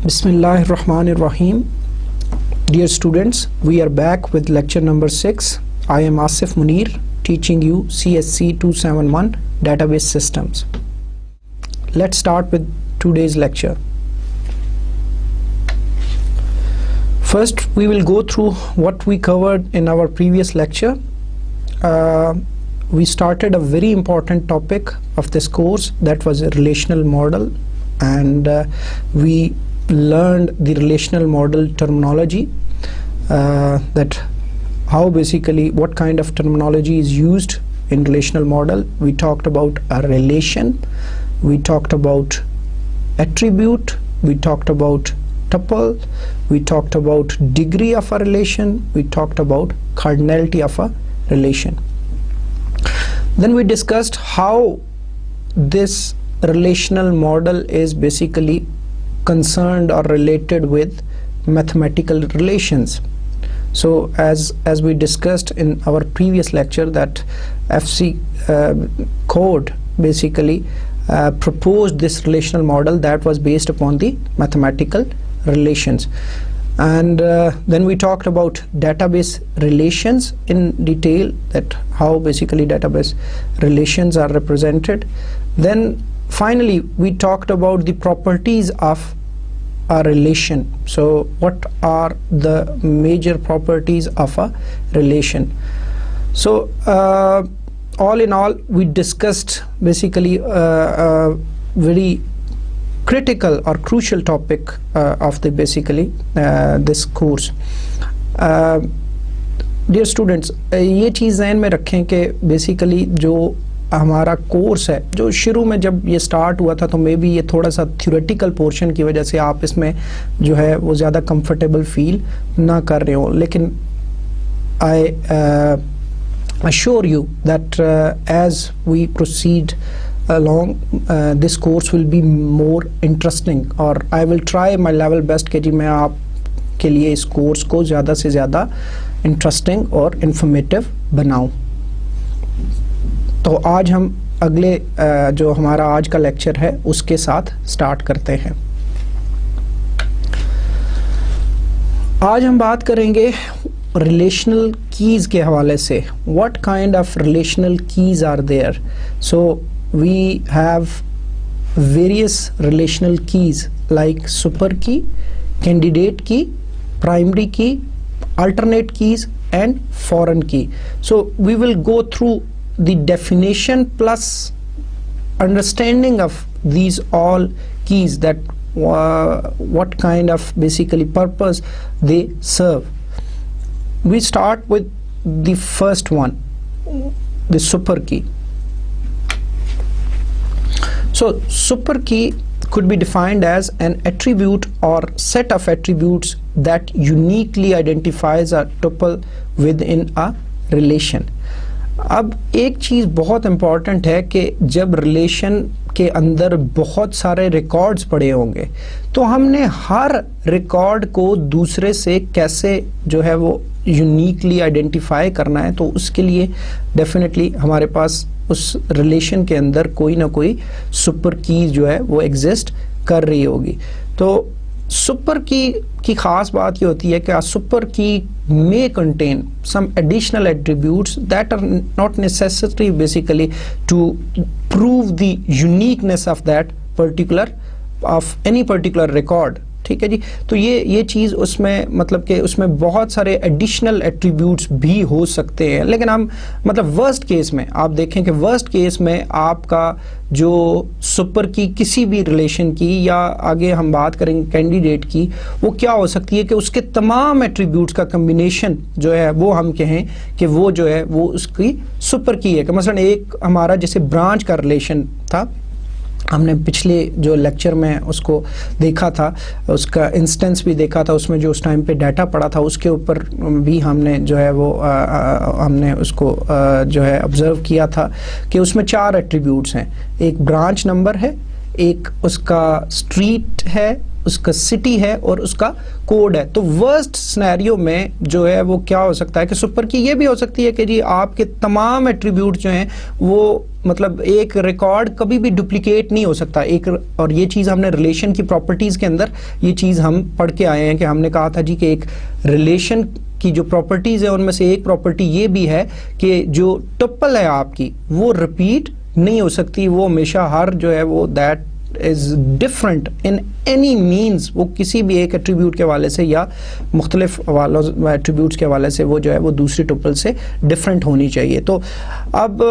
Bismillahirrahmanirrahim. Dear students, we are back with lecture number 6. I am Asif Munir, teaching you CSC 271 database systems. Let's start with today's lecture. First, we will go through what we covered in our previous lecture. We started a very important topic of this course, that was a relational model, and we learned the relational model terminology, that how basically what kind of terminology is used in relational model. We talked about a relation, we talked about attribute, we talked about tuple, we talked about degree of a relation, we talked about cardinality of a relation. Then we discussed how this relational model is basically concerned or related with mathematical relations. So as we discussed in our previous lecture, that FC code basically proposed this relational model that was based upon the mathematical relations. And then we talked about database relations in detail, that how basically database relations are represented. Then finally we talked about the properties of a relation. So what are the major properties of a relation? So all in all, we discussed basically a very critical or crucial topic of the basically this course. Dear students, ये चीज़ ज़हन में रखें कि basically जो हमारा course है, जो शुरू में जब ये स्टार्ट हुआ था तो मे बी ये थोड़ा सा थ्योरेटिकल पोर्शन की वजह से आप इसमें जो है वो ज़्यादा कंफर्टेबल फील ना कर रहे हो, लेकिन आई assure you that as we proceed along, this course will be more interesting, और I will try my level best कि जी मैं आपके लिए इस कोर्स को ज़्यादा से ज़्यादा इंटरेस्टिंग और इंफॉर्मेटिव बनाऊं। तो आज हम अगले जो हमारा आज का लेक्चर है उसके साथ स्टार्ट करते हैं। आज हम बात करेंगे रिलेशनल कीज के हवाले से। What kind of relational keys are there? So we have various relational keys like super key, candidate key, primary key, alternate keys and foreign key. So we will go through the definition plus understanding of these all keys, that what kind of basically purpose they serve. We start with the first one, the super key. So super key could be defined as an attribute or set of attributes that uniquely identifies a tuple within a relation. अब एक चीज़ बहुत important है कि जब relation के अंदर बहुत सारे रिकॉर्ड्स पड़े होंगे तो हमने हर रिकॉर्ड को दूसरे से कैसे जो है वो यूनिकली आइडेंटिफाई करना है। तो उसके लिए डेफिनेटली हमारे पास उस रिलेशन के अंदर कोई ना कोई सुपर की जो है वो एग्जिस्ट कर रही होगी। तो सुपर की खास बात ये होती है कि a super key may contain some additional attributes that are not necessary basically to prove the uniqueness of that particular of any particular record. ठीक है जी। तो ये चीज़ उसमें मतलब कि उसमें बहुत सारे एडिशनल एट्रीब्यूट्स भी हो सकते हैं, लेकिन हम मतलब वर्स्ट केस में आप देखें कि वर्स्ट केस में आपका जो सुपर की किसी भी रिलेशन की या आगे हम बात करेंगे कैंडिडेट की, वो क्या हो सकती है कि उसके तमाम एट्रीब्यूट्स का कम्बिनेशन जो है वो हम कहें कि वो जो है वो उसकी सुपर की है। कि मसलन एक हमारा जैसे ब्रांच का रिलेशन था, हमने पिछले जो लेक्चर में उसको देखा था, उसका इंस्टेंस भी देखा था, उसमें जो उस टाइम पे डाटा पड़ा था उसके ऊपर भी हमने जो है वो हमने उसको जो है ऑब्जर्व किया था कि उसमें 4 एट्रीब्यूट्स हैं। एक ब्रांच नंबर है, एक उसका स्ट्रीट है, उसका सिटी है और उसका कोड है। तो वर्स्ट सिनेरियो में जो है वो क्या हो सकता है कि सुपर की ये भी हो सकती है कि जी आपके तमाम एट्रीब्यूट जो हैं वो मतलब एक रिकॉर्ड कभी भी डुप्लीकेट नहीं हो सकता एक, और ये चीज़ हमने रिलेशन की प्रॉपर्टीज़ के अंदर ये चीज़ हम पढ़ के आए हैं कि हमने कहा था जी कि एक रिलेशन की जो प्रॉपर्टीज़ है उनमें से एक प्रॉपर्टी ये भी है कि जो टपल है आपकी वो रिपीट नहीं हो सकती, वो हमेशा हर जो है वो that is different in any means, वो किसी भी एक एट्रीब्यूट के हवाले से या मुख्तलिफ हवालों एट्रीब्यूट्स के हवाले से वो जो है वो दूसरी टपल से डिफरेंट होनी चाहिए। तो अब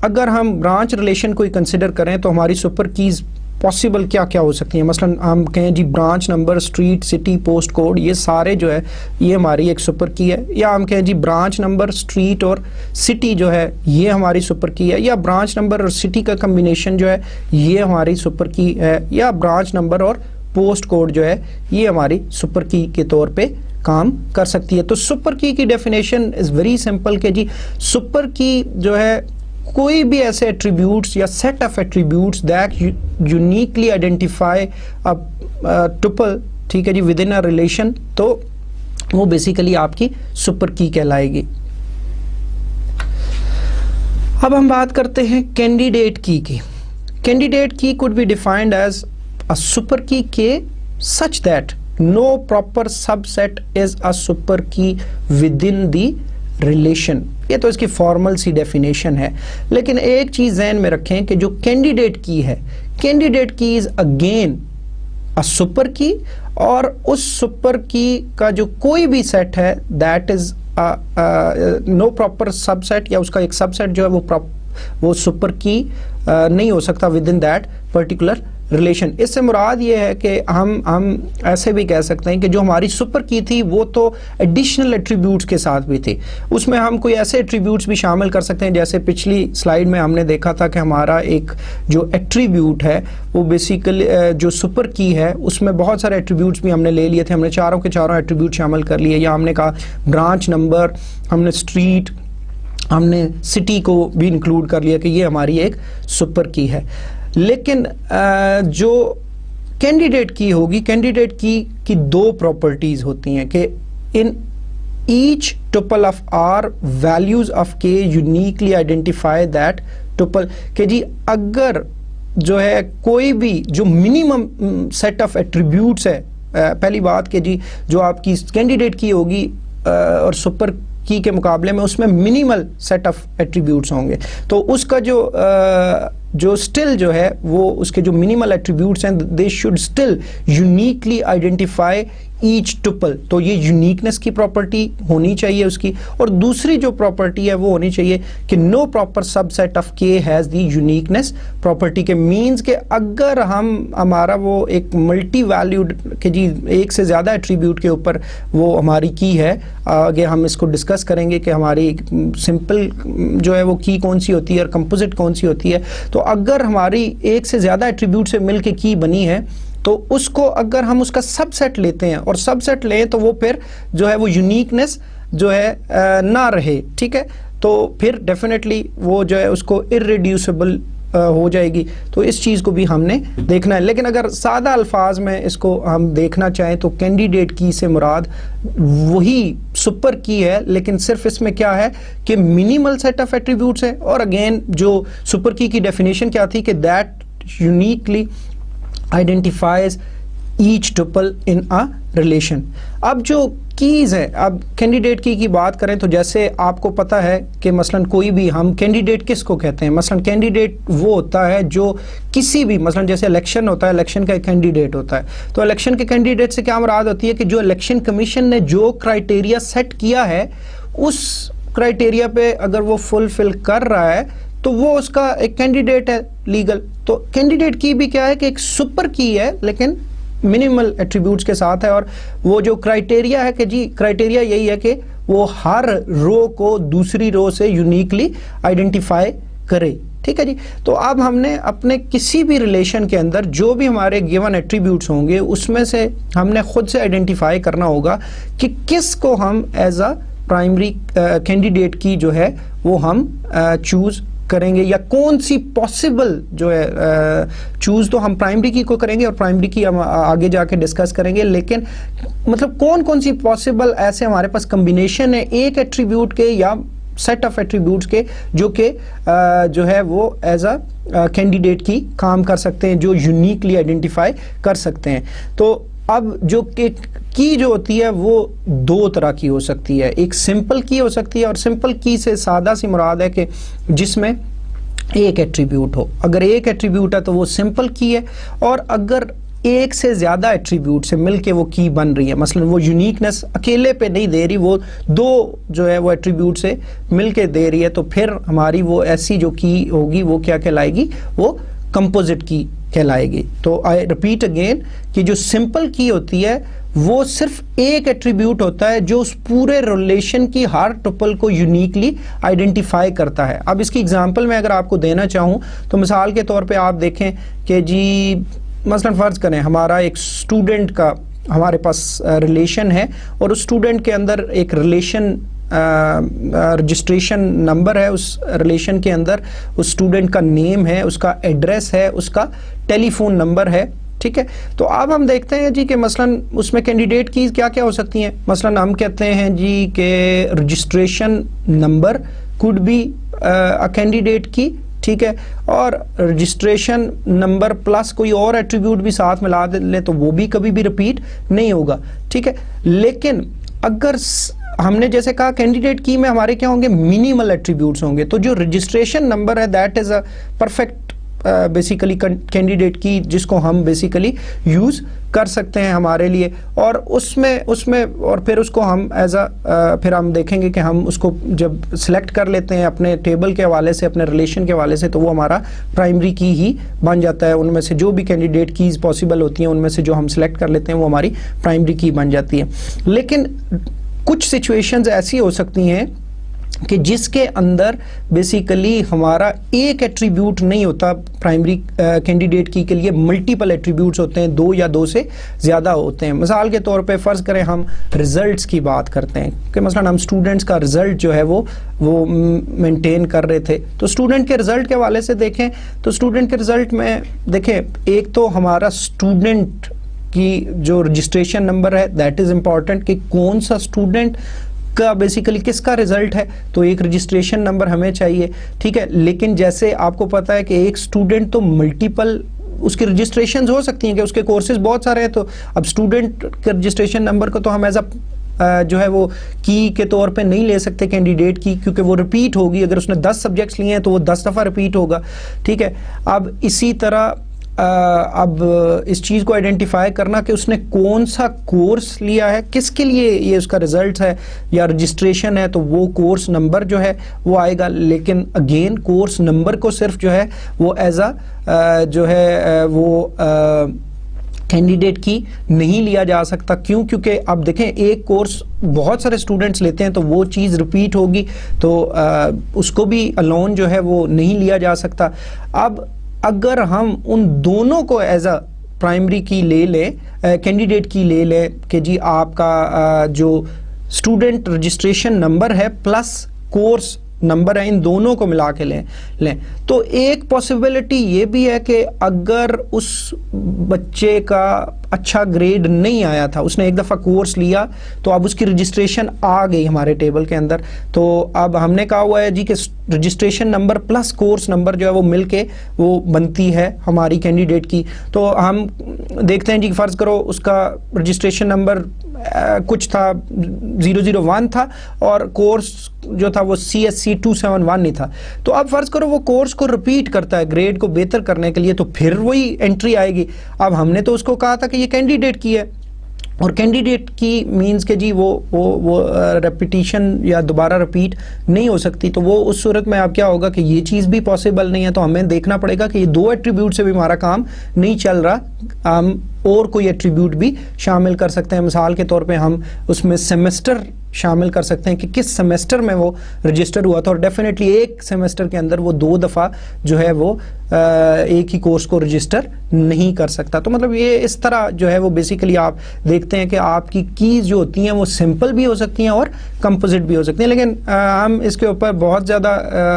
अगर हम ब्रांच रिलेशन को कंसिडर करें तो हमारी सुपर कीज़ पॉसिबल क्या क्या हो सकती हैं। मसलन हम कहें जी branch number, street, city, post code, ये सारे जो है ये हमारी एक सुपर की है, या हम कहें जी ब्रांच नंबर, स्ट्रीट और सिटी जो है ये हमारी सुपर की है, या ब्रांच नंबर और सिटी का कम्बिनेशन जो है ये हमारी सुपर की है, या ब्रांच नंबर और पोस्ट कोड जो है ये हमारी सुपर की के तौर पे काम कर सकती है। तो सुपर की डेफिनेशन इज़ वेरी सिंपल कि जी सुपर की जो है कोई भी ऐसे एट्रीब्यूट्स या set of attributes that uniquely identify a tuple, ठीक है जी, विद इन अ रिलेशन, तो वो बेसिकली आपकी सुपर की कहलाएगी। अब हम बात करते हैं candidate key. Candidate key could be defined as a super key के such that no proper subset is a super key within the relation. ये तो इसकी फॉर्मल सी डेफिनेशन है, लेकिन एक चीज ध्यान में रखें कि जो कैंडिडेट की है, कैंडिडेट की इज अगेन अ सुपर की, और उस सुपर की का जो कोई भी सेट है that is no proper subset, या उसका एक सबसेट जो है वो सुपर की नहीं हो सकता with in that particular relation. इससे मुराद ये है कि हम ऐसे भी कह सकते हैं कि जो हमारी सुपर की थी वो तो एडिशनल एट्रीब्यूट्स के साथ भी थी, उसमें हम कोई ऐसे एट्रीब्यूट्स भी शामिल कर सकते हैं जैसे पिछली स्लाइड में हमने देखा था कि हमारा एक जो एट्रीब्यूट है वो बेसिकली जो सुपर की है उसमें बहुत सारे एट्रीब्यूट्स भी हमने ले लिए थे, हमने चारों के चारों एट्रीब्यूट शामिल कर लिए, या हमने कहा ब्रांच नंबर, हमने स्ट्रीट, हमने सिटी को भी इंक्लूड कर लिया कि ये हमारी एक सुपर की है। लेकिन जो कैंडिडेट की होगी, कैंडिडेट की दो प्रॉपर्टीज होती हैं कि in each tuple of R values of K uniquely identify that tuple, कि जी अगर जो है कोई भी जो मिनिमम सेट ऑफ एट्रीब्यूट्स है, पहली बात कि जी जो आपकी कैंडिडेट की होगी और सुपर की के मुकाबले में उसमें मिनिमल सेट ऑफ एट्रीब्यूट्स होंगे, तो उसका जो स्टिल जो है वो उसके जो मिनिमल एट्रीब्यूट्स हैं they should still uniquely identify each tuple, तो ये यूनिकनेस की प्रॉपर्टी होनी चाहिए उसकी। और दूसरी जो प्रॉपर्टी है वो होनी चाहिए कि नो प्रॉपर सबसेट ऑफ के हैज़ दी यूनिकनेस प्रॉपर्टी, के मींस के अगर हमारा वो एक मल्टी वैल्यूड कि जी एक से ज़्यादा एट्रीब्यूट के ऊपर वो हमारी की है, आगे हम इसको डिस्कस करेंगे कि हमारी सिंपल जो है वो की कौन सी होती है और कंपोजिट कौन सी होती है। तो अगर हमारी एक से ज़्यादा एट्रीब्यूट से मिल के की बनी है तो उसको अगर हम उसका सबसेट लेते हैं और सबसेट लें तो वो फिर जो है वो यूनिकनेस जो है ना रहे, ठीक है, तो फिर डेफिनेटली वो जो है उसको इररिड्यूसिबल हो जाएगी। तो इस चीज़ को भी हमने देखना है। लेकिन अगर सादा अल्फाज में इसको हम देखना चाहें तो कैंडिडेट की से मुराद वही सुपर की है, लेकिन सिर्फ इसमें क्या है कि मिनिमल सेट ऑफ एट्रीब्यूट्स है। और अगेन जो सुपर की डेफिनेशन क्या थी कि that uniquely identifies each tuple in a relation. अब जो कीज़ है, अब कैंडिडेट की बात करें तो जैसे आपको पता है कि मसलन कोई भी हम कैंडिडेट किसको कहते हैं, मसलन कैंडिडेट वो होता है जो किसी भी मसलन जैसे इलेक्शन होता है, इलेक्शन का एक कैंडिडेट होता है, तो इलेक्शन के कैंडिडेट से क्या मुराद होती है कि जो इलेक्शन कमीशन ने जो क्राइटेरिया सेट किया है उस क्राइटेरिया पे अगर वो फुलफिल कर रहा है तो वो उसका एक कैंडिडेट है लीगल। तो कैंडिडेट की भी क्या है कि एक सुपर की है लेकिन मिनिमल एट्रीब्यूट्स के साथ है, और वो जो क्राइटेरिया है कि जी क्राइटेरिया यही है कि वो हर रो को दूसरी रो से यूनिकली आइडेंटिफाई करे, ठीक है जी। तो अब हमने अपने किसी भी रिलेशन के अंदर जो भी हमारे गिवन एट्रीब्यूट्स होंगे उसमें से हमने खुद से आइडेंटिफाई करना होगा कि किस को हम एज अ प्राइमरी कैंडिडेट की जो है वो हम चूज करेंगे, या कौन सी पॉसिबल जो है चूज तो हम प्राइमरी की को करेंगे और प्राइमरी की हम आगे जाके डिस्कस करेंगे, लेकिन मतलब कौन कौन सी पॉसिबल ऐसे हमारे पास कॉम्बिनेशन है एक एट्रीब्यूट के या सेट ऑफ एट्रीब्यूट्स के जो कि जो है वो एज अ कैंडिडेट की काम कर सकते हैं, जो यूनिकली आइडेंटिफाई कर सकते हैं। तो अब जो की जो होती है वो दो तरह की हो सकती है, एक सिंपल की हो सकती है, और सिंपल की से सादा सी मुराद है कि जिसमें एक एट्रीब्यूट हो। अगर एक एट्रीब्यूट है तो वो सिंपल की है, और अगर एक से ज्यादा एट्रीब्यूट से मिलके वो की बन रही है, मसलन वो यूनिकनेस अकेले पे नहीं दे रही, वो दो जो है वो एट्रीब्यूट से मिलके दे रही है, तो फिर हमारी वो ऐसी जो की होगी वो क्या कहलाएगी, वो कंपोजिट की कहलाएगी। तो आई रिपीट अगेन कि जो सिंपल की होती है वो सिर्फ एक एट्रीब्यूट होता है जो उस पूरे रिलेशन की हर टुपल को यूनिकली आइडेंटिफाई करता है। अब इसकी एग्जांपल मैं अगर आपको देना चाहूँ तो मिसाल के तौर पे आप देखें कि जी मसलन फ़र्ज़ करें हमारा एक स्टूडेंट का हमारे पास रिलेशन है, और उस स्टूडेंट के अंदर एक रिलेशन रजिस्ट्रेशन नंबर है, उस रिलेशन के अंदर उस स्टूडेंट का नेम है, उसका एड्रेस है, उसका टेलीफोन नंबर है, ठीक है। तो अब हम देखते हैं जी कि मसलन उसमें कैंडिडेट की क्या क्या हो सकती हैं। मसलन हम कहते हैं जी कि registration number could be a candidate की, ठीक है, और रजिस्ट्रेशन नंबर प्लस कोई और एट्रीब्यूट भी साथ मिला ले तो वो भी कभी भी रिपीट नहीं होगा, ठीक है। लेकिन अगर हमने जैसे कहा कैंडिडेट की में हमारे क्या होंगे, मिनिमल एट्रीब्यूट्स होंगे, तो जो रजिस्ट्रेशन नंबर है that is a perfect basically candidate की जिसको हम बेसिकली यूज कर सकते हैं हमारे लिए, और उसमें और फिर उसको हम एज अ फिर हम देखेंगे कि हम उसको जब सिलेक्ट कर लेते हैं अपने टेबल के हवाले से, अपने रिलेशन के हवाले से, तो वो हमारा प्राइमरी की ही बन जाता है। उनमें से जो भी कैंडिडेट कीज पॉसिबल होती हैं उनमें से जो हम सिलेक्ट कर लेते हैं वो हमारी प्राइमरी की बन जाती है। लेकिन कुछ सिचुएशंस ऐसी हो सकती हैं कि जिसके अंदर बेसिकली हमारा एक एट्रीब्यूट नहीं होता, प्राइमरी कैंडिडेट की के लिए मल्टीपल एट्रीब्यूट्स होते हैं, दो या दो से ज़्यादा होते हैं। मिसाल के तौर पे फ़र्ज़ करें हम रिज़ल्ट्स की बात करते हैं कि मसलन हम स्टूडेंट्स का रिज़ल्ट जो है वो मेंटेन कर रहे थे, तो स्टूडेंट के रिज़ल्ट के हवाले से देखें तो स्टूडेंट के रिज़ल्ट में देखें एक तो हमारा स्टूडेंट की जो रजिस्ट्रेशन नंबर है दैट इज़ इम्पॉर्टेंट कि कौन सा स्टूडेंट का बेसिकली किसका रिजल्ट है, तो एक रजिस्ट्रेशन नंबर हमें चाहिए, ठीक है। लेकिन जैसे आपको पता है कि एक स्टूडेंट तो मल्टीपल उसकी रजिस्ट्रेशन हो सकती हैं कि उसके कोर्सेज बहुत सारे हैं, तो अब स्टूडेंट के रजिस्ट्रेशन नंबर को तो हम एज अ जो है वो की के तौर पे नहीं ले सकते कैंडिडेट की, क्योंकि वो रिपीट होगी। अगर उसने 10 सब्जेक्ट्स लिए हैं तो वो 10 दफ़ा रिपीट होगा, ठीक है। अब इसी तरह अब इस चीज़ को आइडेंटिफाई करना कि उसने कौन सा कोर्स लिया है, किसके लिए ये उसका रिजल्ट है या रजिस्ट्रेशन है, तो वो कोर्स नंबर जो है वो आएगा। लेकिन अगेन कोर्स नंबर को सिर्फ जो है वो एज अ जो है वो कैंडिडेट की नहीं लिया जा सकता। क्यों? क्योंकि अब देखें एक कोर्स बहुत सारे स्टूडेंट्स लेते हैं तो वो चीज़ रिपीट होगी, तो उसको भी अलोन जो है वो नहीं लिया जा सकता। अब अगर हम उन दोनों को एज अ प्राइमरी की ले लें, कैंडिडेट की ले लें कि जी आपका जो स्टूडेंट रजिस्ट्रेशन नंबर है प्लस कोर्स नंबर है, इन दोनों को मिला के लें तो एक पॉसिबिलिटी ये भी है कि अगर उस बच्चे का अच्छा ग्रेड नहीं आया था, उसने एक दफ़ा कोर्स लिया तो अब उसकी रजिस्ट्रेशन आ गई हमारे टेबल के अंदर, तो अब हमने कहा हुआ है जी कि registration number plus course number जो है वो मिलके वो बनती है हमारी कैंडिडेट की। तो हम देखते हैं जी फ़र्ज़ करो उसका रजिस्ट्रेशन नंबर कुछ था 001 था और कोर्स जो था वो CSC 271 नहीं था, तो अब फ़र्ज़ करो वो कोर्स को रिपीट करता है ग्रेड को बेहतर करने के लिए, तो फिर वही एंट्री आएगी। अब हमने तो उसको कहा था कि ये कैंडिडेट की है, और कैंडिडेट की मींस के जी वो रेपिटिशन या दोबारा रिपीट नहीं हो सकती, तो वो उस सूरत में अब क्या होगा कि ये चीज़ भी पॉसिबल नहीं है। तो हमें देखना पड़ेगा कि ये दो एट्रीब्यूट से भी हमारा काम नहीं चल रहा, हम और कोई एट्रीब्यूट भी शामिल कर सकते हैं। मिसाल के तौर पे हम उसमें सेमेस्टर शामिल कर सकते हैं कि किस सेमेस्टर में वो रजिस्टर हुआ था, और डेफिनेटली एक सेमेस्टर के अंदर वो 2 दफ़ा जो है वो एक ही कोर्स को रजिस्टर नहीं कर सकता। तो मतलब ये इस तरह जो है वो बेसिकली आप देखते हैं कि आपकी कीज़ जो होती हैं वो सिंपल भी हो सकती हैं और कंपोजिट भी हो सकती हैं, लेकिन हम इसके ऊपर बहुत ज़्यादा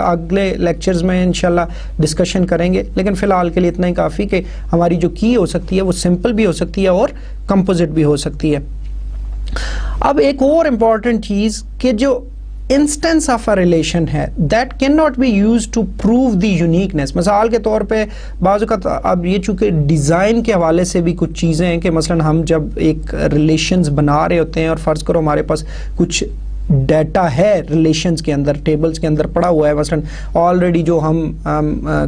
अगले लेक्चर्स में इंशाल्लाह डिस्कशन करेंगे। लेकिन फ़िलहाल के लिए इतना ही काफ़ी कि हमारी जो की हो सकती है वो सिंपल भी हो सकती है और कंपोजिट भी हो सकती है। अब एक और इम्पॉर्टेंट चीज़ कि जो इंस्टेंस ऑफ अ रिलेशन है that can not be use to prove the uniqueness. मिसाल के तौर पे बाज़ औक़ात अब ये चूँकि डिज़ाइन के हवाले से भी कुछ चीज़ें हैं कि मसलन हम जब एक रिलेशंस बना रहे होते हैं और फ़र्ज़ करो हमारे पास कुछ डाटा है रिलेशंस के अंदर, टेबल्स के अंदर पड़ा हुआ है, मसलन ऑलरेडी जो हम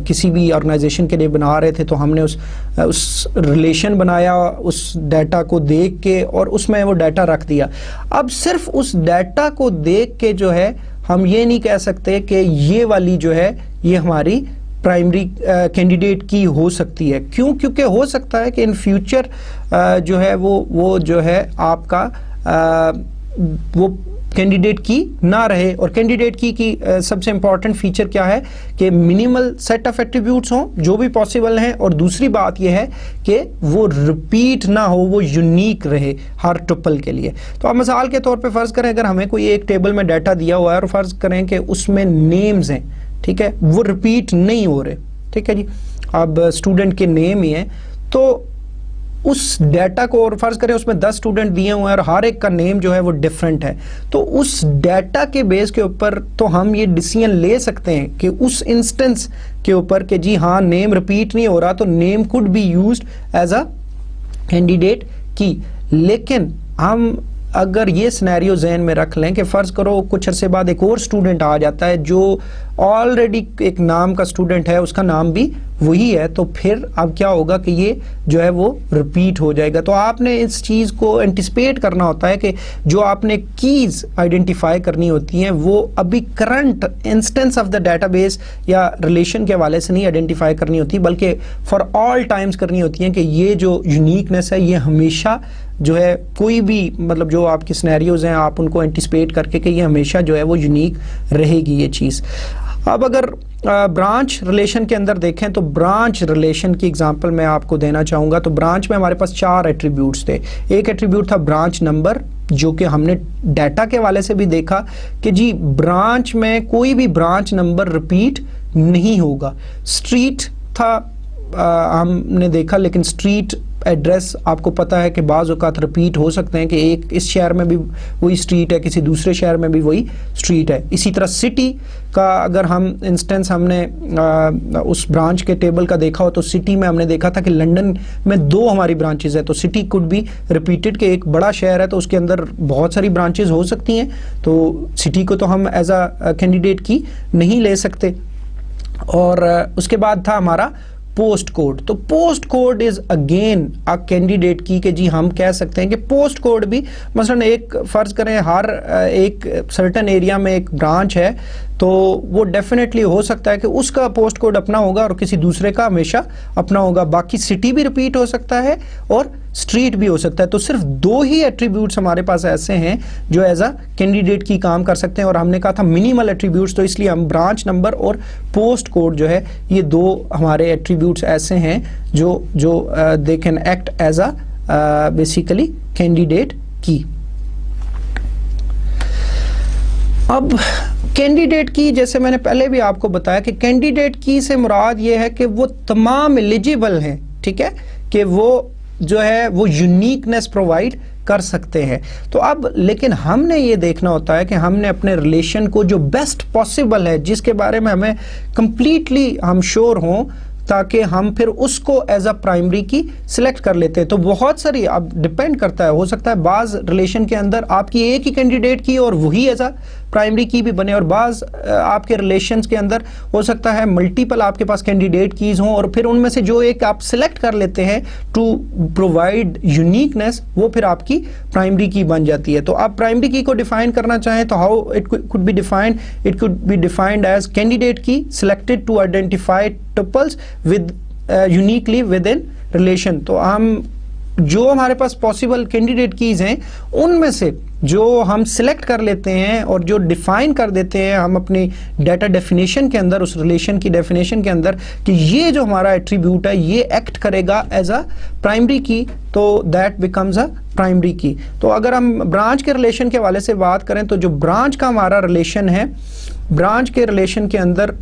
किसी भी ऑर्गेनाइजेशन के लिए बना रहे थे तो हमने उस रिलेशन बनाया उस डाटा को देख के और उसमें वो डाटा रख दिया। अब सिर्फ उस डाटा को देख के जो है हम ये नहीं कह सकते कि ये वाली जो है ये हमारी प्राइमरी कैंडिडेट की हो सकती है। क्यों? क्योंकि हो सकता है कि इन फ्यूचर जो है वो जो है आपका वो कैंडिडेट की ना रहे। और कैंडिडेट की सबसे इंपॉर्टेंट फीचर क्या है कि मिनिमल सेट ऑफ एट्रीब्यूट्स हों जो भी पॉसिबल हैं, और दूसरी बात यह है कि वो रिपीट ना हो, वो यूनिक रहे हर टुपल के लिए। तो अब मिसाल के तौर पे फ़र्ज़ करें अगर हमें कोई एक टेबल में डाटा दिया हुआ है और फ़र्ज़ करें कि उसमें नेम्स हैं, ठीक है, वो रिपीट नहीं हो रहे, ठीक है जी, अब स्टूडेंट के नेम ही हैं, तो उस डाटा को और फर्ज करें उसमें 10 स्टूडेंट दिए हुए हैं और हर एक का नेम जो है वो डिफरेंट है, तो उस डाटा के बेस के ऊपर तो हम ये डिसीजन ले सकते हैं कि उस इंस्टेंस के ऊपर कि जी हाँ नेम रिपीट नहीं हो रहा तो name could be used as a candidate key. लेकिन हम अगर ये सिनेरियो जहन में रख लें कि फ़र्ज़ करो कुछ अरसे बाद एक और स्टूडेंट आ जाता है जो ऑलरेडी एक नाम का स्टूडेंट है, उसका नाम भी वही है, तो फिर अब क्या होगा कि ये जो है वो रिपीट हो जाएगा। तो आपने इस चीज़ को एंटिसिपेट करना होता है कि जो आपने कीज़ आइडेंटिफाई करनी होती हैं वो अभी current instance of the database या रिलेशन के हवाले से नहीं आइडेंटिफाई करनी होती, बल्कि फॉर ऑल टाइम्स करनी होती हैं कि ये जो यूनिकनेस है ये हमेशा जो है कोई भी मतलब जो आपके सिनेरियोज हैं आप उनको एंटिसिपेट करके कि ये हमेशा जो है वो यूनिक रहेगी ये चीज़। अब अगर ब्रांच रिलेशन के अंदर देखें तो ब्रांच रिलेशन की एग्जांपल मैं आपको देना चाहूँगा। तो ब्रांच में हमारे पास 4 एट्रीब्यूट्स थे। एक एट्रीब्यूट था ब्रांच नंबर, जो कि हमने डाटा के वाले से भी देखा कि जी ब्रांच में कोई भी ब्रांच नंबर रिपीट नहीं होगा। स्ट्रीट था हमने देखा, लेकिन स्ट्रीट एड्रेस आपको पता है कि बाज़ औक़ात रिपीट हो सकते हैं कि एक इस शहर में भी वही स्ट्रीट है, किसी दूसरे शहर में भी वही स्ट्रीट है। इसी तरह सिटी का अगर हम इंस्टेंस हमने उस ब्रांच के टेबल का देखा हो तो सिटी में हमने देखा था कि लंदन में 2 हमारी ब्रांचेस है, तो सिटी कुड बी रिपीटेड कि एक बड़ा शहर है तो उसके अंदर बहुत सारी ब्रांचेस हो सकती हैं, तो सिटी को तो हम एज अ कैंडिडेट की नहीं ले सकते। और उसके बाद था हमारा पोस्ट कोड। तो post code is again a candidate की कि जी हम कह सकते हैं कि पोस्ट कोड भी मसलन एक फ़र्ज़ करें हर एक सर्टन एरिया में एक ब्रांच है तो वो डेफिनेटली हो सकता है कि उसका पोस्ट कोड अपना होगा और किसी दूसरे का हमेशा अपना होगा। बाकी सिटी भी रिपीट हो सकता है और स्ट्रीट भी हो सकता है। तो सिर्फ 2 ही एट्रीब्यूट्स हमारे पास ऐसे हैं जो एज अ कैंडिडेट की काम कर सकते हैं, और हमने कहा था मिनिमल एट्रीब्यूट्स, तो इसलिए हम ब्रांच नंबर और पोस्ट कोड जो है ये 2 हमारे एट्रीब्यूट्स ऐसे हैं जो they can act as a basically candidate key. अब कैंडिडेट की जैसे मैंने पहले भी आपको बताया कि कैंडिडेट की से मुराद ये है कि वो तमाम एलिजिबल हैं, ठीक है, कि वो जो है वो यूनिकनेस प्रोवाइड कर सकते हैं। तो अब लेकिन हमने ये देखना होता है कि हमने अपने रिलेशन को जो बेस्ट पॉसिबल है, जिसके बारे में हमें कंप्लीटली हम श्योर हों, ताकि हम फिर उसको as a primary key select कर लेते हैं। तो बहुत सारी अब डिपेंड करता है, हो सकता है बाज़ रिलेशन के अंदर आपकी एक ही कैंडिडेट की और वही एज अ प्राइमरी की भी बने, और बाज़ आपके रिलेशंस के अंदर हो सकता है मल्टीपल आपके पास कैंडिडेट कीज़ हों और फिर उनमें से जो एक आप सिलेक्ट कर लेते हैं टू प्रोवाइड यूनिकनेस, वो फिर आपकी प्राइमरी की बन जाती है। तो आप प्राइमरी की को डिफाइन करना चाहें तो how it could be defined, it could be defined as candidate key selected to identify tuples with uniquely within relation. तो हम जो हमारे पास पॉसिबल कैंडिडेट कीज हैं उनमें से जो हम सिलेक्ट कर लेते हैं और जो डिफाइन कर देते हैं हम अपनी डाटा डेफिनेशन के अंदर, उस रिलेशन की डेफिनेशन के अंदर कि ये जो हमारा एट्रीब्यूट है ये एक्ट करेगा एज अ प्राइमरी की, तो that becomes a primary key. तो अगर हम ब्रांच के रिलेशन के हवाले से बात करें तो जो ब्रांच का हमारा रिलेशन है, ब्रांच के रिलेशन के अंदर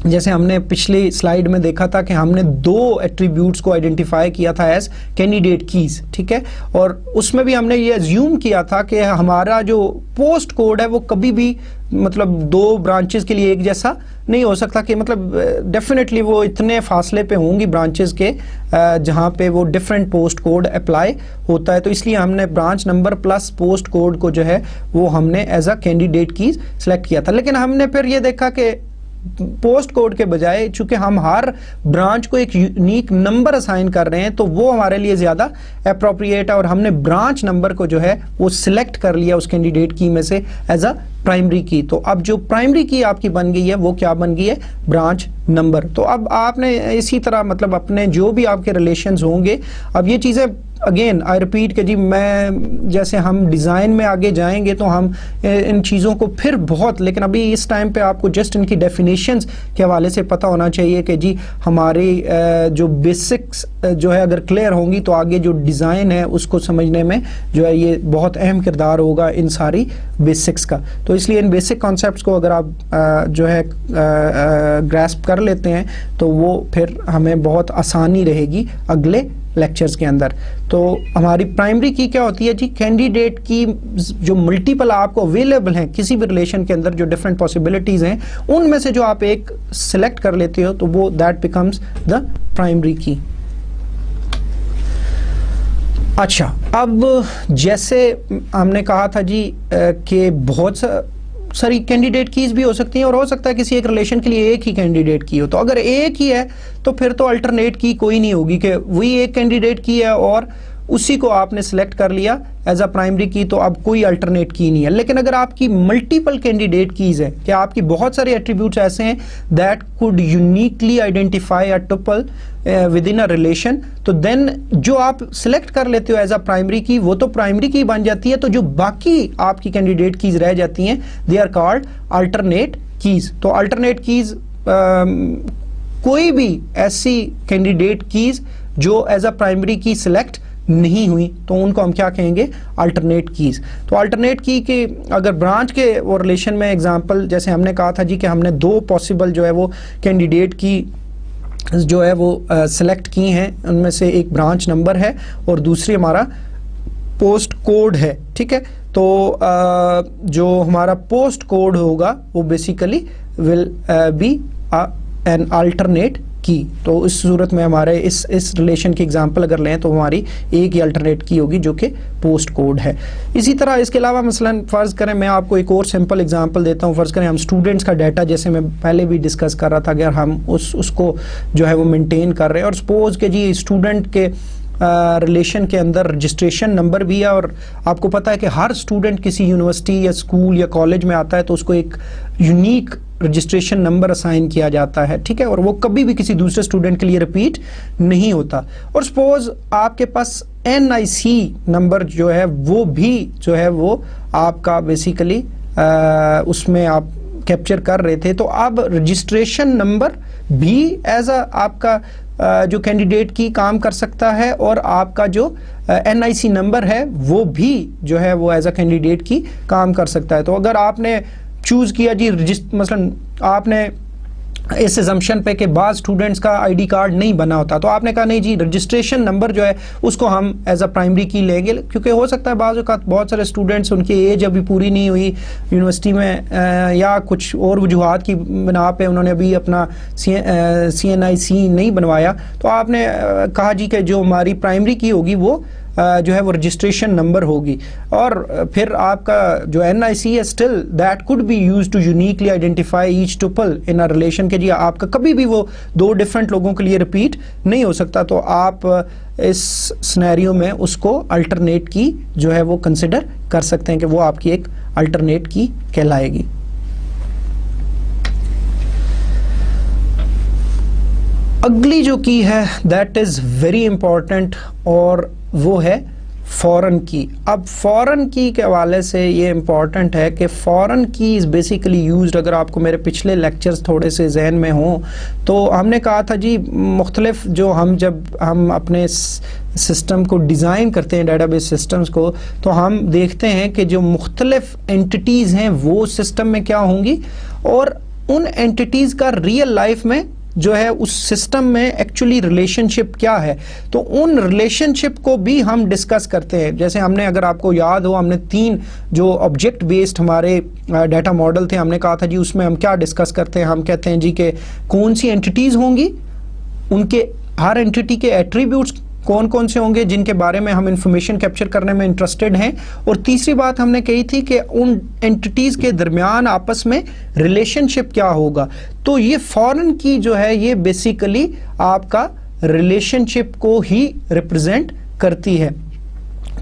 जैसे हमने पिछली स्लाइड में देखा था कि हमने दो एट्रीब्यूट्स को आइडेंटिफाई किया था एज कैंडिडेट कीज, ठीक है, और उसमें भी हमने ये अज्यूम किया था कि हमारा जो पोस्ट कोड है वो कभी भी मतलब दो ब्रांचेस के लिए एक जैसा नहीं हो सकता, कि मतलब डेफिनेटली वो इतने फासले पे होंगी ब्रांचेस के जहाँ पे वो डिफरेंट पोस्ट कोड अप्लाई होता है। तो इसलिए हमने branch number plus post code को जो है वो हमने as a candidate keys select किया था। लेकिन हमने फिर ये देखा कि पोस्ट कोड के बजाय चूंकि हम हर ब्रांच को एक यूनिक नंबर असाइन कर रहे हैं तो वो हमारे लिए ज्यादा अप्रोप्रिएट है, और हमने ब्रांच नंबर को जो है वो सिलेक्ट कर लिया उस कैंडिडेट की में से एज अ प्राइमरी की। तो अब जो प्राइमरी की आपकी बन गई है वो क्या बन गई है, ब्रांच नंबर। तो अब आपने इसी तरह मतलब अपने जो भी आपके रिलेशंस होंगे, अब ये चीजें अगेन आई रिपीट कि जी मैं जैसे हम डिज़ाइन में आगे जाएंगे तो हम इन चीज़ों को फिर बहुत, लेकिन अभी इस टाइम पे आपको जस्ट इनकी डेफिनेशंस के हवाले से पता होना चाहिए कि जी हमारी जो बेसिक्स जो है अगर क्लियर होंगी तो आगे जो डिज़ाइन है उसको समझने में जो है ये बहुत अहम किरदार होगा इन सारी बेसिक्स का। तो इसलिए इन बेसिक कॉन्सेप्ट्स को अगर आप जो है ग्रैस्प कर लेते हैं तो वो फिर हमें बहुत आसानी रहेगी अगले लेक्चर्स के अंदर। तो हमारी प्राइमरी की क्या होती है जी, कैंडिडेट की जो मल्टीपल आपको अवेलेबल हैं किसी भी रिलेशन के अंदर, जो डिफरेंट पॉसिबिलिटीज हैं उनमें से जो आप एक सिलेक्ट कर लेते हो तो वो दैट बिकम्स द प्राइमरी की। अच्छा, अब जैसे हमने कहा था जी कि बहुत सारी कैंडिडेट कीज भी हो सकती हैं और हो सकता है किसी एक रिलेशन के लिए एक ही कैंडिडेट की हो। तो अगर एक ही है तो फिर तो अल्टरनेट की कोई नहीं होगी कि वही एक कैंडिडेट की है और उसी को आपने सिलेक्ट कर लिया एज अ प्राइमरी की, तो अब कोई अल्टरनेट की नहीं है। लेकिन अगर आपकी मल्टीपल कैंडिडेट कीज है कि आपकी बहुत सारे एट्रीब्यूट्स ऐसे हैं that could uniquely identify a tuple with in a relation, तो देन जो आप सिलेक्ट कर लेते हो एज अ प्राइमरी की वो तो प्राइमरी की बन जाती है। तो जो बाकी आपकी कैंडिडेट कीज रह जाती हैं they are called alternate keys. तो अल्टरनेट कीज कोई भी ऐसी कैंडिडेट कीज जो as a primary key select नहीं हुई तो उनको हम क्या कहेंगे, अल्टरनेट कीज। तो अल्टरनेट की के अगर ब्रांच के वो रिलेशन में एग्जांपल जैसे हमने कहा था जी कि हमने दो पॉसिबल जो है वो कैंडिडेट की जो है वो सिलेक्ट की हैं, उनमें से एक ब्रांच नंबर है और दूसरी हमारा पोस्ट कोड है, ठीक है। तो जो हमारा पोस्ट कोड होगा वो basically will be an alternate की। तो इस सूरत में हमारे इस रिलेशन की एग्जांपल अगर लें तो हमारी एक ही अल्टरनेट की होगी जो कि पोस्ट कोड है। इसी तरह इसके अलावा मसलन फ़र्ज़ करें मैं आपको एक और सिंपल एग्जांपल देता हूँ। फ़र्ज़ करें हम स्टूडेंट्स का डाटा जैसे मैं पहले भी डिस्कस कर रहा था, अगर हम उसको जो है वो मेंटेन कर रहे हैं और सपोज के जी स्टूडेंट के रिलेशन के अंदर रजिस्ट्रेशन नंबर भी है और आपको पता है कि हर स्टूडेंट किसी यूनिवर्सिटी या स्कूल या कॉलेज में आता है तो उसको एक यूनिक रजिस्ट्रेशन नंबर असाइन किया जाता है, ठीक है, और वो कभी भी किसी दूसरे स्टूडेंट के लिए रिपीट नहीं होता। और सपोज आपके पास NIC नंबर जो है वो भी जो है वो आपका बेसिकली उसमें आप कैप्चर कर रहे थे, तो अब रजिस्ट्रेशन नंबर भी एज अ आपका जो कैंडिडेट की काम कर सकता है और आपका जो NIC नंबर है वो भी जो है वो एज अ कैंडिडेट की काम कर सकता है। तो अगर आपने चूज किया जी मसलन आपने इस एजम्पशन पे के बाद स्टूडेंट्स का ID कार्ड नहीं बना होता तो आपने कहा नहीं जी रजिस्ट्रेशन नंबर जो है उसको हम एज अ प्राइमरी की लेंगे, क्योंकि हो सकता है बाज़ औक़ात बहुत सारे स्टूडेंट्स उनकी एज अभी पूरी नहीं हुई यूनिवर्सिटी में या कुछ और वजूहात की बिना पे उन्होंने अभी अपना CNIC नहीं बनवाया, तो आपने कहा जी कि जो हमारी प्राइमरी की होगी वो जो है वो रजिस्ट्रेशन नंबर होगी। और फिर आपका जो NIC है still that could be used to uniquely identify each tuple in a relation के जी आपका कभी भी वो दो डिफरेंट लोगों के लिए रिपीट नहीं हो सकता, तो आप इस सिनेरियो में उसको अल्टरनेट की जो है वो कंसिडर कर सकते हैं कि वो आपकी एक अल्टरनेट की कहलाएगी। अगली जो की है दैट इज़ वेरी इंपॉर्टेंट और वो है फॉरेन की। अब फॉरेन की के हवाले से ये इम्पॉर्टेंट है कि फॉरेन की इज़ बेसिकली यूज्ड, अगर आपको मेरे पिछले लेक्चर्स थोड़े से जहन में हों तो हमने कहा था जी मुख्तलिफ जो जब हम अपने सिस्टम को डिज़ाइन करते हैं डेटाबेस सिस्टम्स को, तो हम देखते हैं कि जो मुख्तलिफ एंटिटीज़ हैं वो सिस्टम में क्या होंगी और उन एंटिटीज़ का रियल लाइफ में जो है उस सिस्टम में एक्चुअली रिलेशनशिप क्या है, तो उन रिलेशनशिप को भी हम डिस्कस करते हैं। जैसे हमने, अगर आपको याद हो, हमने 3 जो ऑब्जेक्ट बेस्ड हमारे डाटा मॉडल थे, हमने कहा था जी उसमें हम क्या डिस्कस करते हैं, हम कहते हैं जी कि कौन सी एंटिटीज़ होंगी, उनके हर एंटिटी के एट्रीब्यूट्स कौन कौन से होंगे जिनके बारे में हम इंफॉर्मेशन कैप्चर करने में इंटरेस्टेड हैं, और तीसरी बात हमने कही थी कि उन एंटिटीज़ के दरमियान आपस में रिलेशनशिप क्या होगा। तो ये फॉरेन की जो है ये बेसिकली आपका रिलेशनशिप को ही रिप्रेजेंट करती है।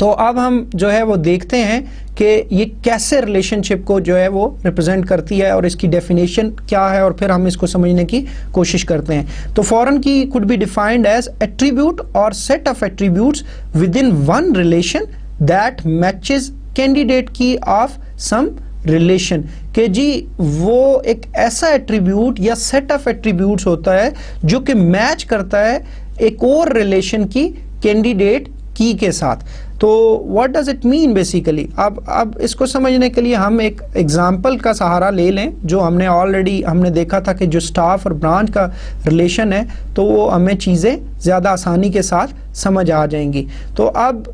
तो अब हम जो है वो देखते हैं कि ये कैसे रिलेशनशिप को जो है वो रिप्रेजेंट करती है और इसकी डेफिनेशन क्या है, और फिर हम इसको समझने की कोशिश करते हैं। तो foreign key could be defined as attribute और set of attributes within one relation that matches candidate key of some relation, कि जी वो एक ऐसा एट्रीब्यूट या सेट ऑफ एट्रीब्यूट्स होता है जो कि मैच करता है एक और रिलेशन की कैंडिडेट की के साथ। तो what does it mean basically, अब इसको समझने के लिए हम एक एग्जांपल का सहारा ले लें जो हमने देखा था कि जो स्टाफ और ब्रांच का रिलेशन है, तो वो हमें चीज़ें ज़्यादा आसानी के साथ समझ आ जाएंगी। तो अब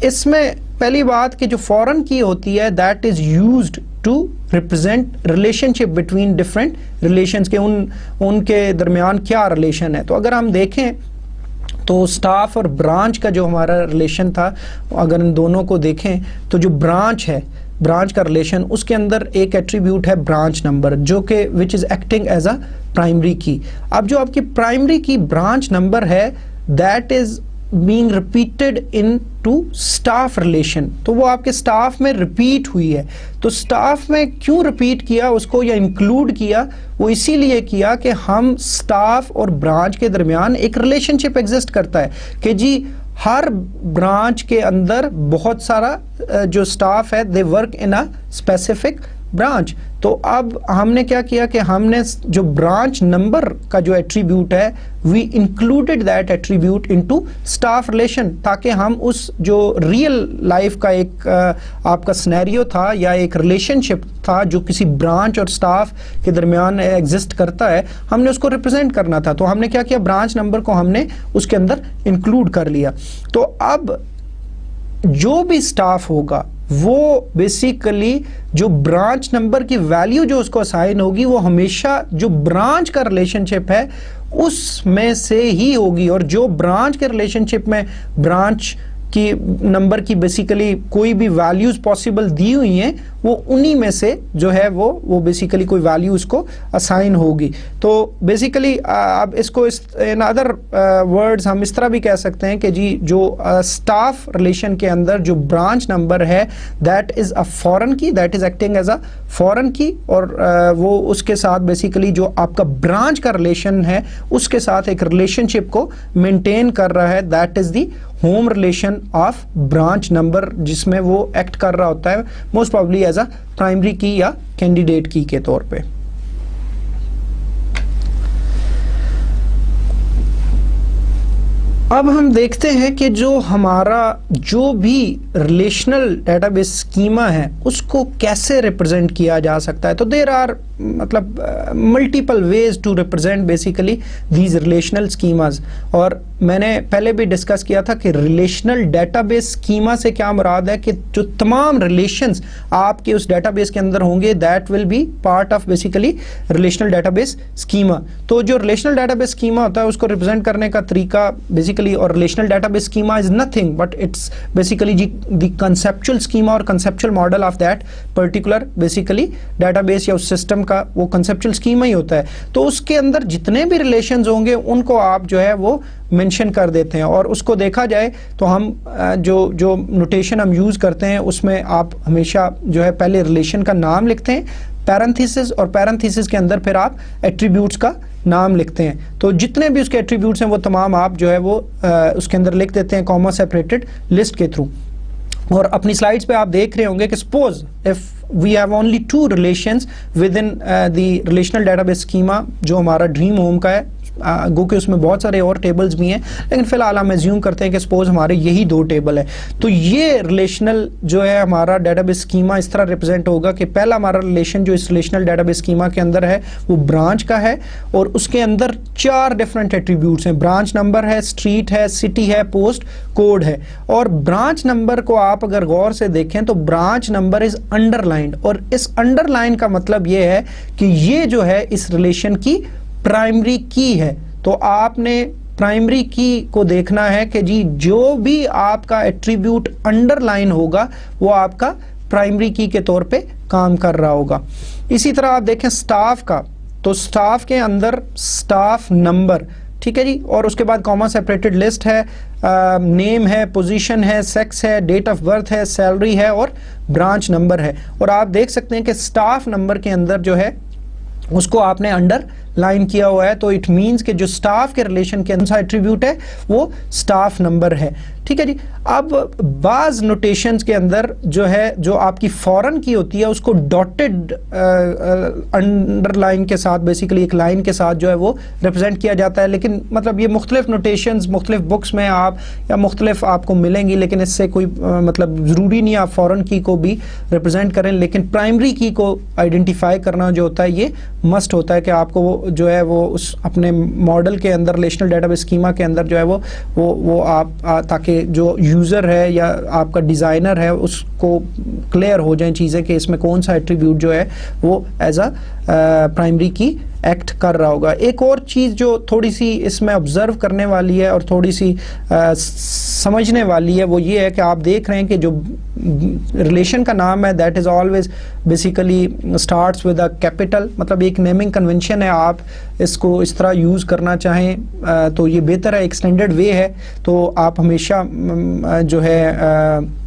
इसमें पहली बात कि जो फॉरेन की होती है that is used to represent relationship between different relations के उनके दरमियान क्या रिलेशन है। तो अगर हम देखें तो स्टाफ और ब्रांच का जो हमारा रिलेशन था, अगर इन दोनों को देखें तो जो ब्रांच है, ब्रांच का रिलेशन, उसके अंदर एक एट्रीब्यूट है ब्रांच नंबर जो कि which is acting as a primary key. अब जो आपकी प्राइमरी की ब्रांच नंबर है that is being repeated into staff relation, तो वो आपके स्टाफ में रिपीट हुई है। तो स्टाफ में क्यों रिपीट किया उसको या इंक्लूड किया, वो इसीलिए किया कि हम स्टाफ और ब्रांच के दरमियान एक रिलेशनशिप एग्जिस्ट करता है कि जी हर ब्रांच के अंदर बहुत सारा जो स्टाफ है they work in a specific branch. तो अब हमने क्या किया कि हमने जो ब्रांच नंबर का जो एट्रीब्यूट है we included that attribute into staff relation, ताकि हम उस जो रियल लाइफ का एक आपका सिनेरियो था या एक रिलेशनशिप था जो किसी ब्रांच और स्टाफ के दरमियान एग्जिस्ट करता है, हमने उसको रिप्रेजेंट करना था। तो हमने क्या किया, ब्रांच नंबर को हमने उसके अंदर इंक्लूड कर लिया। तो अब जो भी स्टाफ होगा वो बेसिकली जो ब्रांच नंबर की वैल्यू जो उसको असाइन होगी वो हमेशा जो ब्रांच का रिलेशनशिप है उसमें से ही होगी, और जो ब्रांच के रिलेशनशिप में ब्रांच की नंबर की बेसिकली कोई भी वैल्यूज पॉसिबल दी हुई हैं वो उन्हीं में से जो है वो बेसिकली कोई वैल्यू उसको असाइन होगी। तो बेसिकली अब इसको इन अदर वर्ड्स हम इस तरह भी कह सकते हैं कि जी जो स्टाफ रिलेशन के अंदर जो ब्रांच नंबर है that is a foreign key, that is acting as a foreign key, और वो उसके साथ बेसिकली जो आपका ब्रांच का रिलेशन है उसके साथ एक रिलेशनशिप को मेंटेन कर रहा है, that is the home relation of branch number, जिसमें वो एक्ट कर रहा होता है most probably as a primary key या कैंडिडेट की के तौर पे। अब हम देखते हैं कि जो हमारा जो भी रिलेशनल डेटाबेस स्कीमा है उसको कैसे रिप्रेजेंट किया जा सकता है। तो देयर आर मतलब multiple ways to represent basically these relational schemas, और मैंने पहले भी डिस्कस किया था कि रिलेशनल डेटाबेस स्कीमा से क्या मुराद है कि जो तमाम रिलेशंस आपके उस डेटाबेस के अंदर होंगे that will B part of basically relational database schema. तो जो रिलेशनल डेटाबेस स्कीमा होता है उसको रिप्रेजेंट करने का तरीका बेसिकली, और relational database schema is nothing but it's basically the conceptual schema और conceptual model of that particular basically database या उस सिस्टम का वो कंसेप्चुअल स्कीमा ही होता है। तो उसके अंदर जितने भी रिलेशंस होंगे उनको आप जो है वो मेंशन कर देते हैं, और उसको देखा जाए तो हम जो नोटेशन हम यूज़ करते हैं उसमें आप हमेशा जो है पहले रिलेशन का नाम लिखते हैं पैरेंथेसिस, और पैरेंथेसिस के अंदर फिर आप एट्रीब्यूट्स का नाम लिखते हैं, तो जितने भी उसके एट्रीब्यूट्स हैं वो तमाम आप जो है वो उसके अंदर लिख देते हैं कॉमा सेपरेटेड लिस्ट के थ्रू। और अपनी स्लाइड्स पे आप देख रहे होंगे कि suppose if we have only 2 relations within the relational database schema जो हमारा ड्रीम होम का है, गो के उसमें बहुत सारे और टेबल्स भी हैं, लेकिन फिलहाल हम एज्यूम करते हैं कि सपोज हमारे यही 2 टेबल है, तो ये रिलेशनल जो है हमारा डेटाबेस स्कीमा इस तरह रिप्रेजेंट होगा कि पहला हमारा रिलेशन जो इस रिलेशनल डेटाबेस स्कीमा के अंदर है वो ब्रांच का है, और उसके अंदर 4 डिफरेंट एट्रीब्यूट्स हैं, ब्रांच नंबर है, स्ट्रीट है, सिटी है, पोस्ट कोड है। और ब्रांच नंबर को आप अगर गौर से देखें तो ब्रांच नंबर इज अंडरलाइंड, और इस अंडरलाइन का मतलब ये है कि ये जो है इस रिलेशन की प्राइमरी की है। तो आपने प्राइमरी की को देखना है कि जी जो भी आपका एट्रीब्यूट अंडरलाइन होगा वो आपका प्राइमरी की के तौर पे काम कर रहा होगा। इसी तरह आप देखें स्टाफ का, तो स्टाफ के अंदर स्टाफ नंबर, ठीक है जी, और उसके बाद कॉमा सेपरेटेड लिस्ट है, नेम है, पोजीशन है, सेक्स है, डेट ऑफ बर्थ है, सैलरी है और ब्रांच नंबर है। और आप देख सकते हैं कि स्टाफ नंबर के अंदर जो है उसको आपने अंडर लाइन किया हुआ है, तो इट मींस कि जो स्टाफ के रिलेशन के अंदर एट्रीब्यूट है वो स्टाफ नंबर है, ठीक है जी। अब बाज नोटेशंस के अंदर जो है जो आपकी फॉरेन की होती है उसको डॉटेड अंडरलाइन के साथ, बेसिकली एक लाइन के साथ जो है वो रिप्रेजेंट किया जाता है, लेकिन मतलब ये मुख्तलिफ नोटेशंस मुख्तलिफ बुक्स में आप या मुख्तलिफ आपको मिलेंगी, लेकिन इससे कोई मतलब ज़रूरी नहीं आप फॉरेन की को भी रिप्रेजेंट करें, लेकिन प्राइमरी की को आइडेंटिफाई करना जो होता है ये मस्ट होता है कि आपको जो है वो उस अपने मॉडल के अंदर रिलेशनल डेटाबेस स्कीमा के अंदर जो है वो आप ताकि जो यूज़र है या आपका डिज़ाइनर है उसको क्लियर हो जाए चीज़ें कि इसमें कौन सा एट्रीब्यूट जो है वो एज अ प्राइमरी की एक्ट कर रहा होगा। एक और चीज़ जो थोड़ी सी इसमें ऑब्जर्व करने वाली है और थोड़ी सी समझने वाली है वो ये है कि आप देख रहे हैं कि जो रिलेशन का नाम है that is always basically starts with a capital, मतलब एक नेमिंग कन्वेंशन है, आप इसको इस तरह यूज़ करना चाहें तो ये बेहतर है, एक्सटेंडेड वे है, तो आप हमेशा जो है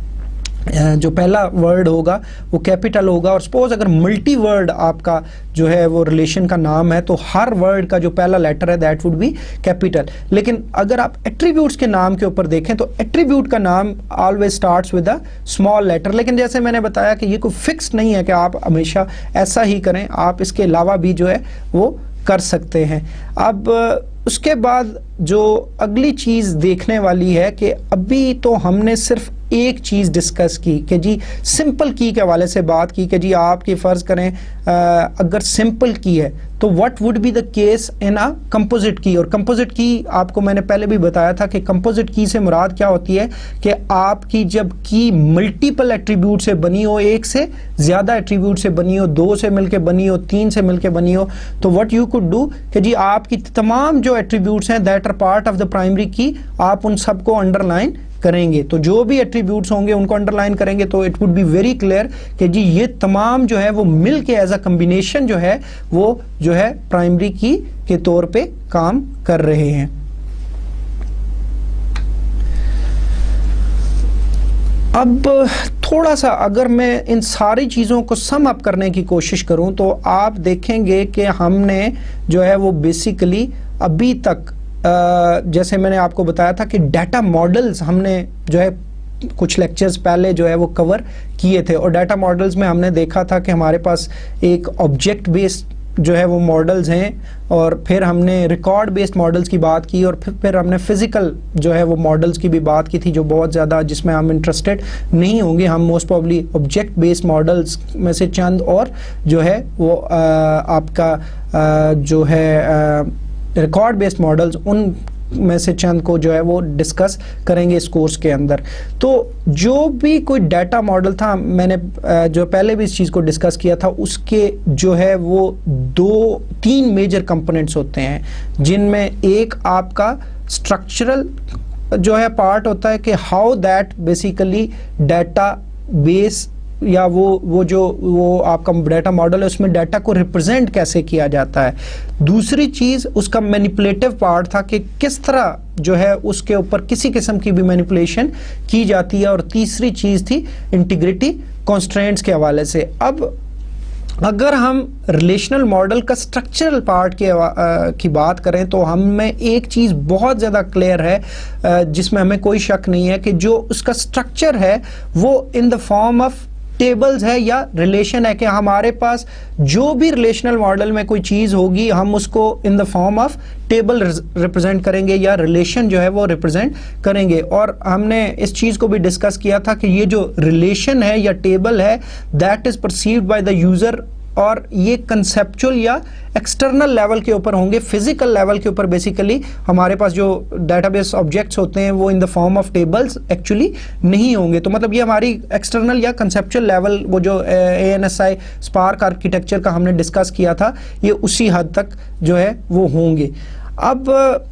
जो पहला वर्ड होगा वो कैपिटल होगा। और सपोज अगर मल्टी वर्ड आपका जो है वो रिलेशन का नाम है तो हर वर्ड का जो पहला लेटर है दैट वुड बी कैपिटल। लेकिन अगर आप एट्रीब्यूट्स के नाम के ऊपर देखें तो एट्रीब्यूट का नाम always starts with a small letter, लेकिन जैसे मैंने बताया कि ये कोई फिक्स नहीं है कि आप हमेशा ऐसा ही करें, आप इसके अलावा भी जो है वो कर सकते हैं। अब उसके बाद जो अगली चीज़ देखने वाली है कि अभी तो हमने सिर्फ एक चीज़ डिस्कस की कि जी सिंपल की के हवाले से बात की कि जी आपकी फ़र्ज़ करें अगर सिंपल की है तो what would be the case in a composite key. और कंपोजिट की आपको मैंने पहले भी बताया था कि कंपोजिट की से मुराद क्या होती है कि आपकी जब की मल्टीपल एट्रीब्यूट से बनी हो, एक से ज़्यादा एट्रीब्यूट से बनी हो, 2 से मिलके बनी हो, 3 से मिलके बनी हो, तो व्हाट यू कुड डू कि जी आपकी तमाम जो एट्रीब्यूट्स हैं that are part of the primary key आप उन सबको अंडरलाइन करेंगे। तो जो भी एट्रीब्यूट्स होंगे उनको अंडरलाइन करेंगे तो it would be very clear कि जी ये तमाम जो है वो मिल के एज अ कम्बिनेशन जो है वो जो है प्राइमरी की के तौर पे काम कर रहे हैं। अब थोड़ा सा अगर मैं इन सारी चीज़ों को सम अप करने की कोशिश करूं तो आप देखेंगे कि हमने जो है वो बेसिकली अभी तक जैसे मैंने आपको बताया था कि डाटा मॉडल्स हमने जो है कुछ लेक्चर्स पहले जो है वो कवर किए थे, और डाटा मॉडल्स में हमने देखा था कि हमारे पास एक ऑब्जेक्ट बेस्ड जो है वो मॉडल्स हैं, और फिर हमने रिकॉर्ड बेस्ड मॉडल्स की बात की, और फिर हमने फिजिकल जो है वो मॉडल्स की भी बात की थी जो बहुत ज़्यादा जिसमें हम इंटरेस्टेड नहीं होंगे। हम most probably object based models में से चंद और जो है वो आपका जो है रिकॉर्ड बेस्ड मॉडल्स उन में से चंद को जो है वो डिस्कस करेंगे इस कोर्स के अंदर। तो जो भी कोई डाटा मॉडल था मैंने जो पहले भी इस चीज़ को डिस्कस किया था उसके जो है वो 2-3 मेजर कंपोनेंट्स होते हैं, जिनमें एक आपका स्ट्रक्चरल जो है पार्ट होता है कि how that basically data base या वो आपका डाटा मॉडल है उसमें डाटा को रिप्रेजेंट कैसे किया जाता है। दूसरी चीज़ उसका मैनिपुलेटिव पार्ट था कि किस तरह जो है उसके ऊपर किसी किस्म की भी मैनिपुलेशन की जाती है, और तीसरी चीज़ थी इंटीग्रिटी कॉन्स्ट्रेंट्स के हवाले से। अब अगर हम रिलेशनल मॉडल का स्ट्रक्चरल पार्ट की बात करें तो हमें एक चीज़ बहुत ज़्यादा क्लियर है, जिसमें हमें कोई शक नहीं है कि जो उसका स्ट्रक्चर है वो in the form of tables है या रिलेशन है, कि हमारे पास जो भी रिलेशनल मॉडल में कोई चीज़ होगी हम उसको in the form of table represent करेंगे या रिलेशन जो है वो रिप्रेजेंट करेंगे। और हमने इस चीज़ को भी डिस्कस किया था कि ये जो रिलेशन है या टेबल है that is perceived by the user, और ये कंसेप्चुअल या एक्सटर्नल लेवल के ऊपर होंगे, फिजिकल लेवल के ऊपर बेसिकली हमारे पास जो डाटाबेस ऑब्जेक्ट्स होते हैं वो in the form of tables actually नहीं होंगे। तो मतलब ये हमारी एक्सटर्नल या कंसेप्चुअल लेवल, वो जो ANSI स्पार्क आर्किटेक्चर का हमने डिस्कस किया था, ये उसी हद तक जो है वो होंगे। अब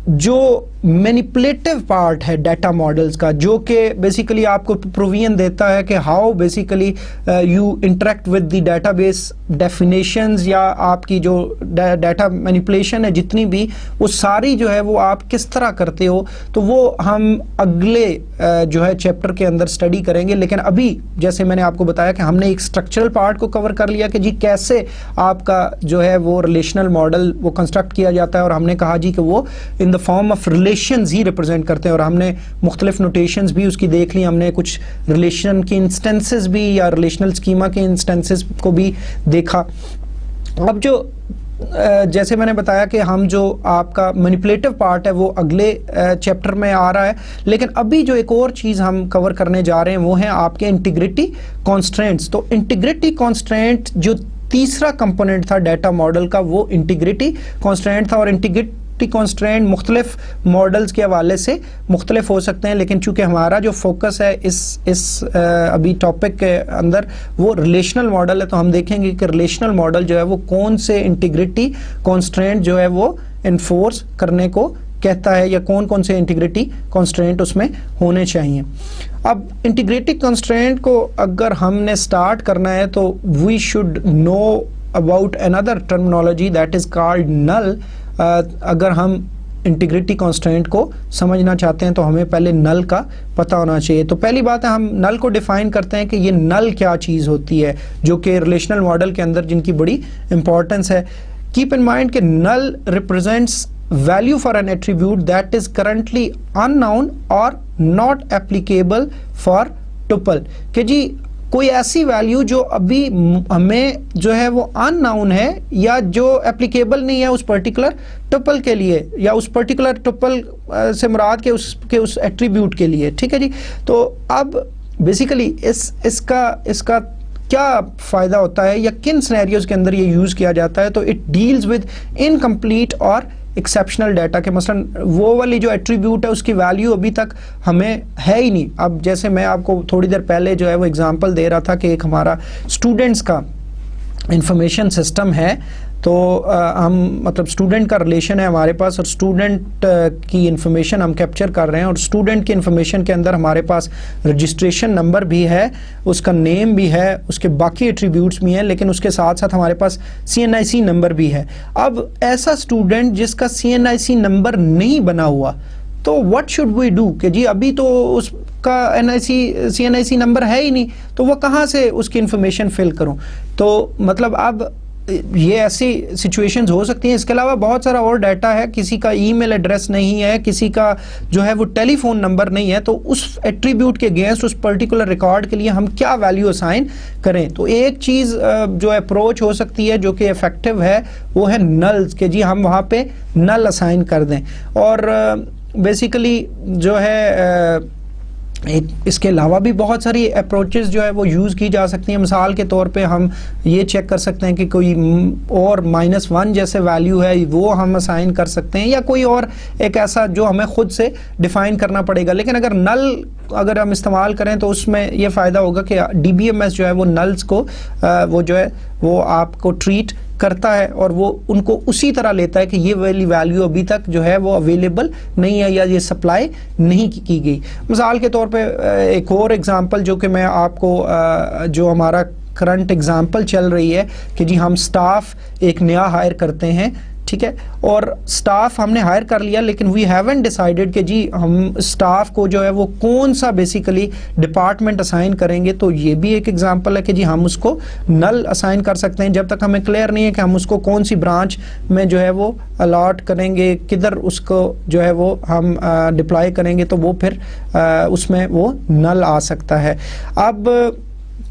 जो मैनिपुलेटिव पार्ट है डाटा मॉडल्स का, जो कि बेसिकली आपको प्रोविजन देता है कि how basically you interact with the database definitions, या आपकी जो डाटा मैनिपुलेशन है जितनी भी, वो सारी जो है वो आप किस तरह करते हो, तो वो हम अगले जो है चैप्टर के अंदर स्टडी करेंगे। लेकिन अभी जैसे मैंने आपको बताया कि हमने एक स्ट्रक्चरल पार्ट को कवर कर लिया कि जी कैसे आपका जो है वो रिलेशनल मॉडल वो कंस्ट्रक्ट किया जाता है, और हमने कहा जी कि वो in the form of relations he represent करते हैं, और हमने मुख्तलिफ नोटेशंस भी उसकी देख ली, हमने कुछ रिलेशन के इंस्टेंसेस भी या रिलेशनल स्कीमा के इंस्टेंसेस को भी देखा। अब जो जैसे मैंने बताया कि हम जो आपका मैनिपुलेटिव पार्ट है वो अगले चैप्टर में आ रहा है, लेकिन अभी जो एक और चीज़ हम कवर करने जा रहे हैं वो है आपके इंटीग्रिटी कॉन्स्ट्रेंट्स। तो इंटीग्रिटी कॉन्स्ट्रेंट जो तीसरा कंपोनेंट था डाटा मॉडल का, वो इंटीग्रिटी कॉन्स्ट्रेंट था। और इंटीग्रिटी कॉन्स्ट्रेंट मुख्तलिफ मॉडल्स के हवाले से मुख्तलिफ हो सकते हैं, लेकिन चूंकि हमारा जो फोकस है इस अभी टॉपिक के अंदर वो रिलेशनल मॉडल है, तो हम देखेंगे कि रिलेशनल मॉडल जो है वो कौन से इंटीग्रिटी कॉन्स्ट्रेंट जो है वो इन्फोर्स करने को कहता है, या कौन कौन से इंटीग्रिटी कॉन्स्ट्रेंट उसमें होने चाहिए। अब इंटीग्रिटी कॉन्स्ट्रेंट को अगर हमने स्टार्ट करना है तो we should know about another terminology that is called null. अगर हम इंटीग्रिटी कॉन्स्ट्रेंट को समझना चाहते हैं तो हमें पहले नल का पता होना चाहिए। तो पहली बात है, हम नल को डिफाइन करते हैं कि ये नल क्या चीज़ होती है, जो कि रिलेशनल मॉडल के अंदर जिनकी बड़ी इंपॉर्टेंस है। कीप इन माइंड कि null represents value for an attribute that is currently unknown और नॉट एप्लीकेबल फॉर टुपल, कि जी कोई ऐसी वैल्यू जो अभी हमें जो है वो अननाउन है या जो एप्लीकेबल नहीं है उस पर्टिकुलर टुपल के लिए, या उस पर्टिकुलर टुपल से मुराद के उस एट्रीब्यूट के लिए। ठीक है जी। तो अब बेसिकली इसका क्या फ़ायदा होता है या किन सिनेरियोज के अंदर ये यूज़ किया जाता है, तो इट डील्स विद इनकम्प्लीट और एक्सेप्शनल डाटा के, मसलन वो वाली जो एट्रीब्यूट है उसकी वैल्यू अभी तक हमें है ही नहीं। अब जैसे मैं आपको थोड़ी देर पहले जो है वो एग्जांपल दे रहा था कि एक हमारा स्टूडेंट्स का इंफॉर्मेशन सिस्टम है, तो हम मतलब स्टूडेंट का रिलेशन है हमारे पास, और स्टूडेंट की इंफॉर्मेशन हम कैप्चर कर रहे हैं, और स्टूडेंट की इंफॉर्मेशन के अंदर हमारे पास रजिस्ट्रेशन नंबर भी है, उसका नेम भी है, उसके बाकी एट्रीब्यूट्स भी हैं, लेकिन उसके साथ साथ हमारे पास CNIC नंबर भी है। अब ऐसा स्टूडेंट जिसका CNIC नंबर नहीं बना हुआ, तो व्हाट शुड वी डू, कि जी अभी तो उसका CNIC नंबर है ही नहीं, तो वो कहाँ से उसकी इंफॉर्मेशन फिल करूँ। तो मतलब अब ये ऐसी सिचुएशंस हो सकती हैं। इसके अलावा बहुत सारा और डाटा है, किसी का ईमेल एड्रेस नहीं है, किसी का जो है वो टेलीफोन नंबर नहीं है, तो उस एट्रीब्यूट के अगेंस्ट उस पर्टिकुलर रिकॉर्ड के लिए हम क्या वैल्यू असाइन करें। तो एक चीज़ जो अप्रोच हो सकती है जो कि इफेक्टिव है वो है नल्स, के जी हम वहाँ पे नल असाइन कर दें। और बेसिकली जो है इसके अलावा भी बहुत सारी अप्रोचेस जो है वो यूज़ की जा सकती हैं। मिसाल के तौर पे हम ये चेक कर सकते हैं कि कोई और -1 जैसे वैल्यू है वो हम असाइन कर सकते हैं, या कोई और एक ऐसा जो हमें खुद से डिफ़ाइन करना पड़ेगा। लेकिन अगर नल अगर हम इस्तेमाल करें तो उसमें ये फ़ायदा होगा कि DBMS जो है वो नल्स को वो जो है वो आपको ट्रीट करता है, और वो उनको उसी तरह लेता है कि ये वाली वैल्यू अभी तक जो है वो अवेलेबल नहीं है या ये सप्लाई नहीं की गई। मिसाल के तौर पे एक और एग्जांपल जो कि मैं आपको जो हमारा करंट एग्जांपल चल रही है कि जी हम स्टाफ एक नया हायर करते हैं ठीक है, और स्टाफ हमने हायर कर लिया, लेकिन वी हैवंट डिसाइडेड कि जी हम स्टाफ को जो है वो कौन सा बेसिकली डिपार्टमेंट असाइन करेंगे। तो ये भी एक एग्जांपल है कि जी हम उसको नल असाइन कर सकते हैं जब तक हमें क्लियर नहीं है कि हम उसको कौन सी ब्रांच में जो है वो अलॉट करेंगे, किधर उसको जो है वो हम डिप्लॉय करेंगे, तो वो फिर उसमें वो नल आ सकता है। अब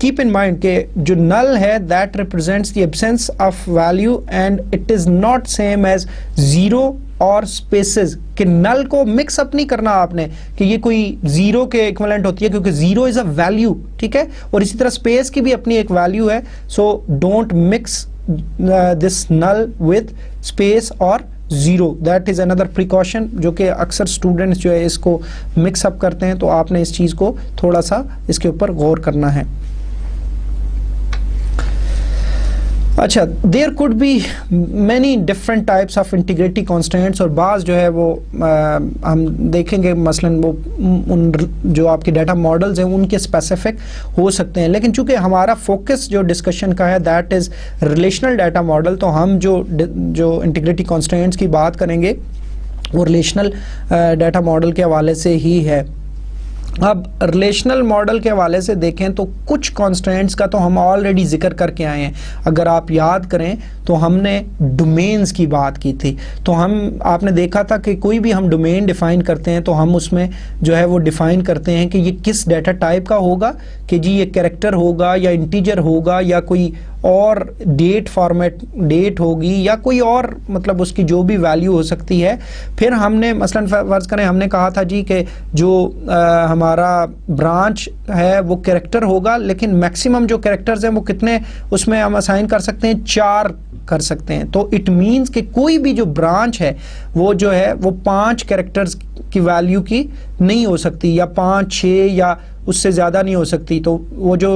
कीप इन माइंड कि जो नल है that represents the absence of value and it is not same as zero और स्पेसेस, कि नल को मिक्स अप नहीं करना आपने कि ये कोई जीरो के इक्विवेलेंट होती है, क्योंकि जीरो इज अ वैल्यू, ठीक है, और इसी तरह स्पेस की भी अपनी एक वैल्यू है। So don't mix this null with space और zero, that is another precaution जो कि अक्सर स्टूडेंट्स जो है इसको मिक्स अप करते हैं। तो आपने इस चीज को थोड़ा सा इसके ऊपर गौर करना है। अच्छा, there could be many different types of integrity constants, और बाज़ जो है वो हम देखेंगे मसलन वो उन जो आपके डाटा मॉडल्स हैं उनके स्पेसिफिक हो सकते हैं, लेकिन चूंकि हमारा फोकस जो डिस्कशन का है that is relational data model, तो हम जो इंटीग्रिटी कॉन्स्टेंट्स की बात करेंगे वो रिलेशनल डाटा मॉडल के हवाले से ही है। अब रिलेशनल मॉडल के हवाले से देखें तो कुछ कॉन्स्टेंट्स का तो हम ऑलरेडी जिक्र करके आए हैं। अगर आप याद करें तो हमने डोमेन्स की बात की थी, तो आपने देखा था कि कोई भी हम डोमेन डिफाइन करते हैं तो हम उसमें जो है वो डिफाइन करते हैं कि ये किस डाटा टाइप का होगा, कि जी ये कैरेक्टर होगा या इंटीजर होगा या कोई और डेट फॉर्मेट डेट होगी या कोई और मतलब उसकी जो भी वैल्यू हो सकती है। फिर हमने मसलन फर्ज करें हमने कहा था जी कि जो हमारा ब्रांच है वो कैरेक्टर होगा, लेकिन मैक्सिमम जो कैरेक्टर्स हैं वो कितने उसमें हम असाइन कर सकते हैं, 4 कर सकते हैं। तो इट मीन्स कि कोई भी जो ब्रांच है वो जो है वो 5 कैरेक्टर्स की वैल्यू की नहीं हो सकती, या 5, 6 या उससे ज़्यादा नहीं हो सकती। तो वो जो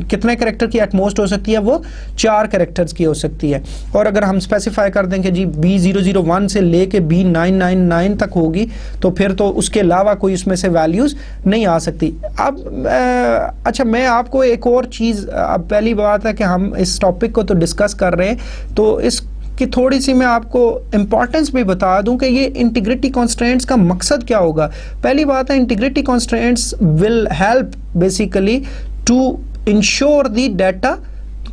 कितने कैरेक्टर की एटमोस्ट हो सकती है वो 4 कैरेक्टर्स की हो सकती है। और अगर हम स्पेसिफाई कर दें कि जी B001 से लेके B999 तक होगी तो फिर तो उसके अलावा कोई उसमें से वैल्यूज़ नहीं आ सकती। अब अच्छा, मैं आपको एक और चीज़, अब पहली बात है कि हम इस टॉपिक को तो डिस्कस कर रहे हैं, तो इस कि थोड़ी सी मैं आपको इंपॉर्टेंस भी बता दूं कि ये इंटीग्रिटी कॉन्स्ट्रेंट्स का मकसद क्या होगा। पहली बात है, integrity constraints will help basically to ensure the data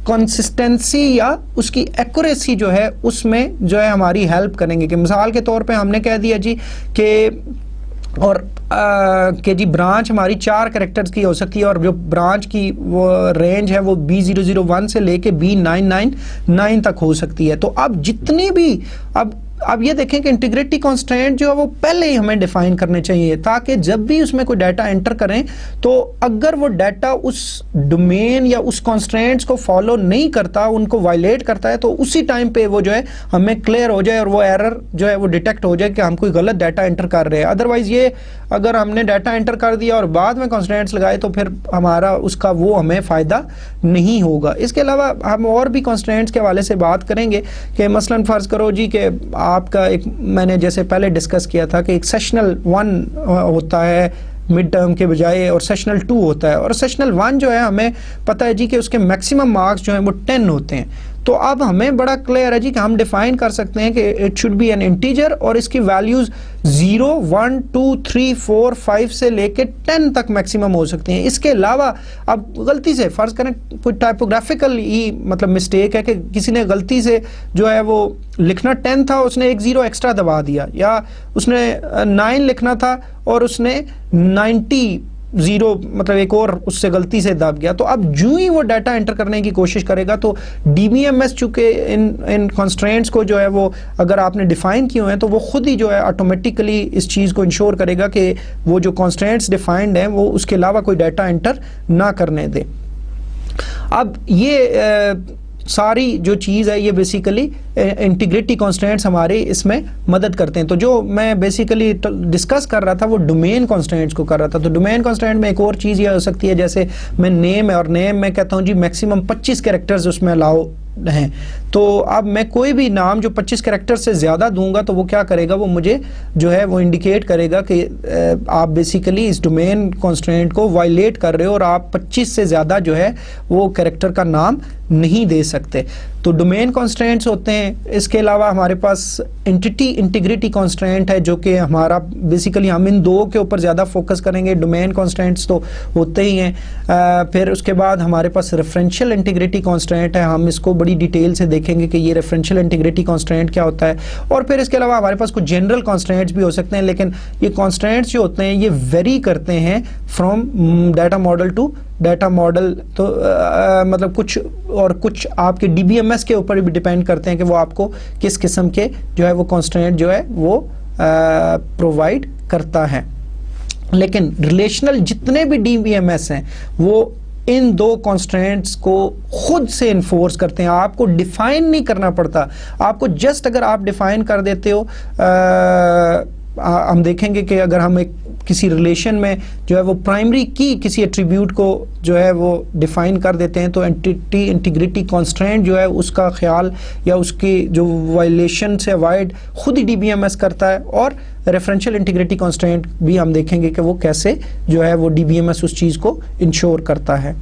consistency या उसकी एक्यूरेसी जो है उसमें जो है हमारी हेल्प करेंगे। कि मिसाल के तौर पे हमने कह दिया जी कि और कि जी ब्रांच हमारी 4 कैरेक्टर्स की हो सकती है, और जो ब्रांच की वो रेंज है वो B001 से लेके B999 तक हो सकती है। तो अब जितनी भी अब ये देखें कि इंटीग्रिटी कॉन्स्टेंट जो है वो पहले ही हमें डिफाइन करने चाहिए, ताकि जब भी उसमें कोई डाटा एंटर करें तो अगर वो डाटा उस डोमेन या उस कॉन्स्टेंट्स को फॉलो नहीं करता, उनको वायलेट करता है, तो उसी टाइम पे वो जो है हमें क्लियर हो जाए और वो एरर जो है वो डिटेक्ट हो जाए कि हम कोई गलत डाटा एंटर कर रहे हैं। अदरवाइज ये अगर हमने डाटा एंटर कर दिया और बाद में कॉन्स्टेंट्स लगाए तो फिर हमारा उसका वो हमें फ़ायदा नहीं होगा। इसके अलावा हम और भी कॉन्स्टेंट्स के हवाले से बात करेंगे कि मसलन फ़र्ज़ करो जी कि आपका एक, मैंने जैसे पहले डिस्कस किया था कि एक सेशनल 1 होता है मिड टर्म के बजाय, और सेशनल 2 होता है, और सेशनल 1 जो है हमें पता है जी कि उसके मैक्सिमम मार्क्स जो हैं वो 10 होते हैं। तो अब हमें बड़ा क्लियर है जी कि हम डिफाइन कर सकते हैं कि it should be N integer और इसकी वैल्यूज 0, 1, 2, 3, 4, 5 से लेके 10 तक मैक्सिमम हो सकती हैं। इसके अलावा अब गलती से फर्ज करें कोई टाइपोग्राफिकल ही मतलब मिस्टेक है कि किसी ने गलती से जो है वो लिखना 10 था, उसने एक 0 एक्स्ट्रा दबा दिया, या उसने 9 लिखना था और उसने 90 मतलब एक और उससे गलती से दब गया। तो अब जो ही वो डाटा एंटर करने की कोशिश करेगा तो DBMS चूंकि इन कॉन्स्ट्रेंट्स को जो है वो अगर आपने डिफाइन किए हुए हैं तो वो खुद ही जो है ऑटोमेटिकली इस चीज़ को इंश्योर करेगा कि वो जो कॉन्स्ट्रेंट्स डिफाइंड हैं वो उसके अलावा कोई डाटा एंटर ना करने दे। अब ये सारी जो चीज़ है ये बेसिकली इंटीग्रिटी कॉन्स्टेंट्स हमारे इसमें मदद करते हैं। तो जो मैं बेसिकली डिस्कस कर रहा था वो डोमेन कॉन्स्टेंट्स को कर रहा था। तो डोमेन कॉन्स्टेंट में एक और चीज़ ये हो सकती है, जैसे मैं नेम है और नेम में कहता हूँ जी मैक्सिमम 25 कैरेक्टर्स उसमें अलाउ हैं, तो अब मैं कोई भी नाम जो 25 कैरेक्टर से ज़्यादा दूंगा तो वो क्या करेगा, वो मुझे जो है वो इंडिकेट करेगा कि आप बेसिकली इस डोमेन कॉन्स्ट्रेंट को वायलेट कर रहे हो और आप 25 से ज़्यादा जो है वो कैरेक्टर का नाम नहीं दे सकते। तो डोमेन कॉन्स्ट्रेंट्स होते हैं। इसके अलावा हमारे पास एंटिटी इंटीग्रिटी कॉन्स्ट्रेंट है, जो कि हमारा बेसिकली हम इन दो के ऊपर ज़्यादा फोकस करेंगे। डोमेन कॉन्स्ट्रेंट्स तो होते ही हैं। फिर उसके बाद हमारे पास रेफरेंशियल इंटीग्रिटी कॉन्स्ट्रेंट है, हम इसको बड़ी डिटेल से देखेंगे कि ये रेफरेंशियल इंटीग्रिटी कॉन्स्ट्रेंट क्या होता है। और फिर इसके अलावा हमारे पास कुछ जनरल कॉन्स्ट्रेंट्स भी हो सकते हैं, लेकिन ये कॉन्स्ट्रेंट्स जो होते हैं ये वेरी करते हैं from data model to data model. तो मतलब कुछ आपके DBMS के ऊपर भी डिपेंड करते हैं कि वो आपको किस किस्म के जो है वो कॉन्स्ट्रेंट जो है वो प्रोवाइड करता है। लेकिन रिलेशनल जितने भी DBMS हैं वो इन दो कॉन्स्ट्रेंट्स को खुद से इन्फोर्स करते हैं, आपको डिफाइन नहीं करना पड़ता। आपको जस्ट अगर आप डिफाइन कर देते हो, हम देखेंगे कि अगर हम एक किसी रिलेशन में जो है वो प्राइमरी की किसी एट्रीब्यूट को जो है वो डिफाइन कर देते हैं तो एंटिटी इंटीग्रिटी कॉन्स्ट्रेंट जो है उसका ख्याल या उसकी जो वायलेशन से अवॉइड खुद ही DBMS करता है। और रेफरेंशियल इंटीग्रिटी कॉन्स्ट्रेंट भी हम देखेंगे कि वो कैसे जो है वो DBMS उस चीज़ को इंश्योर करता है।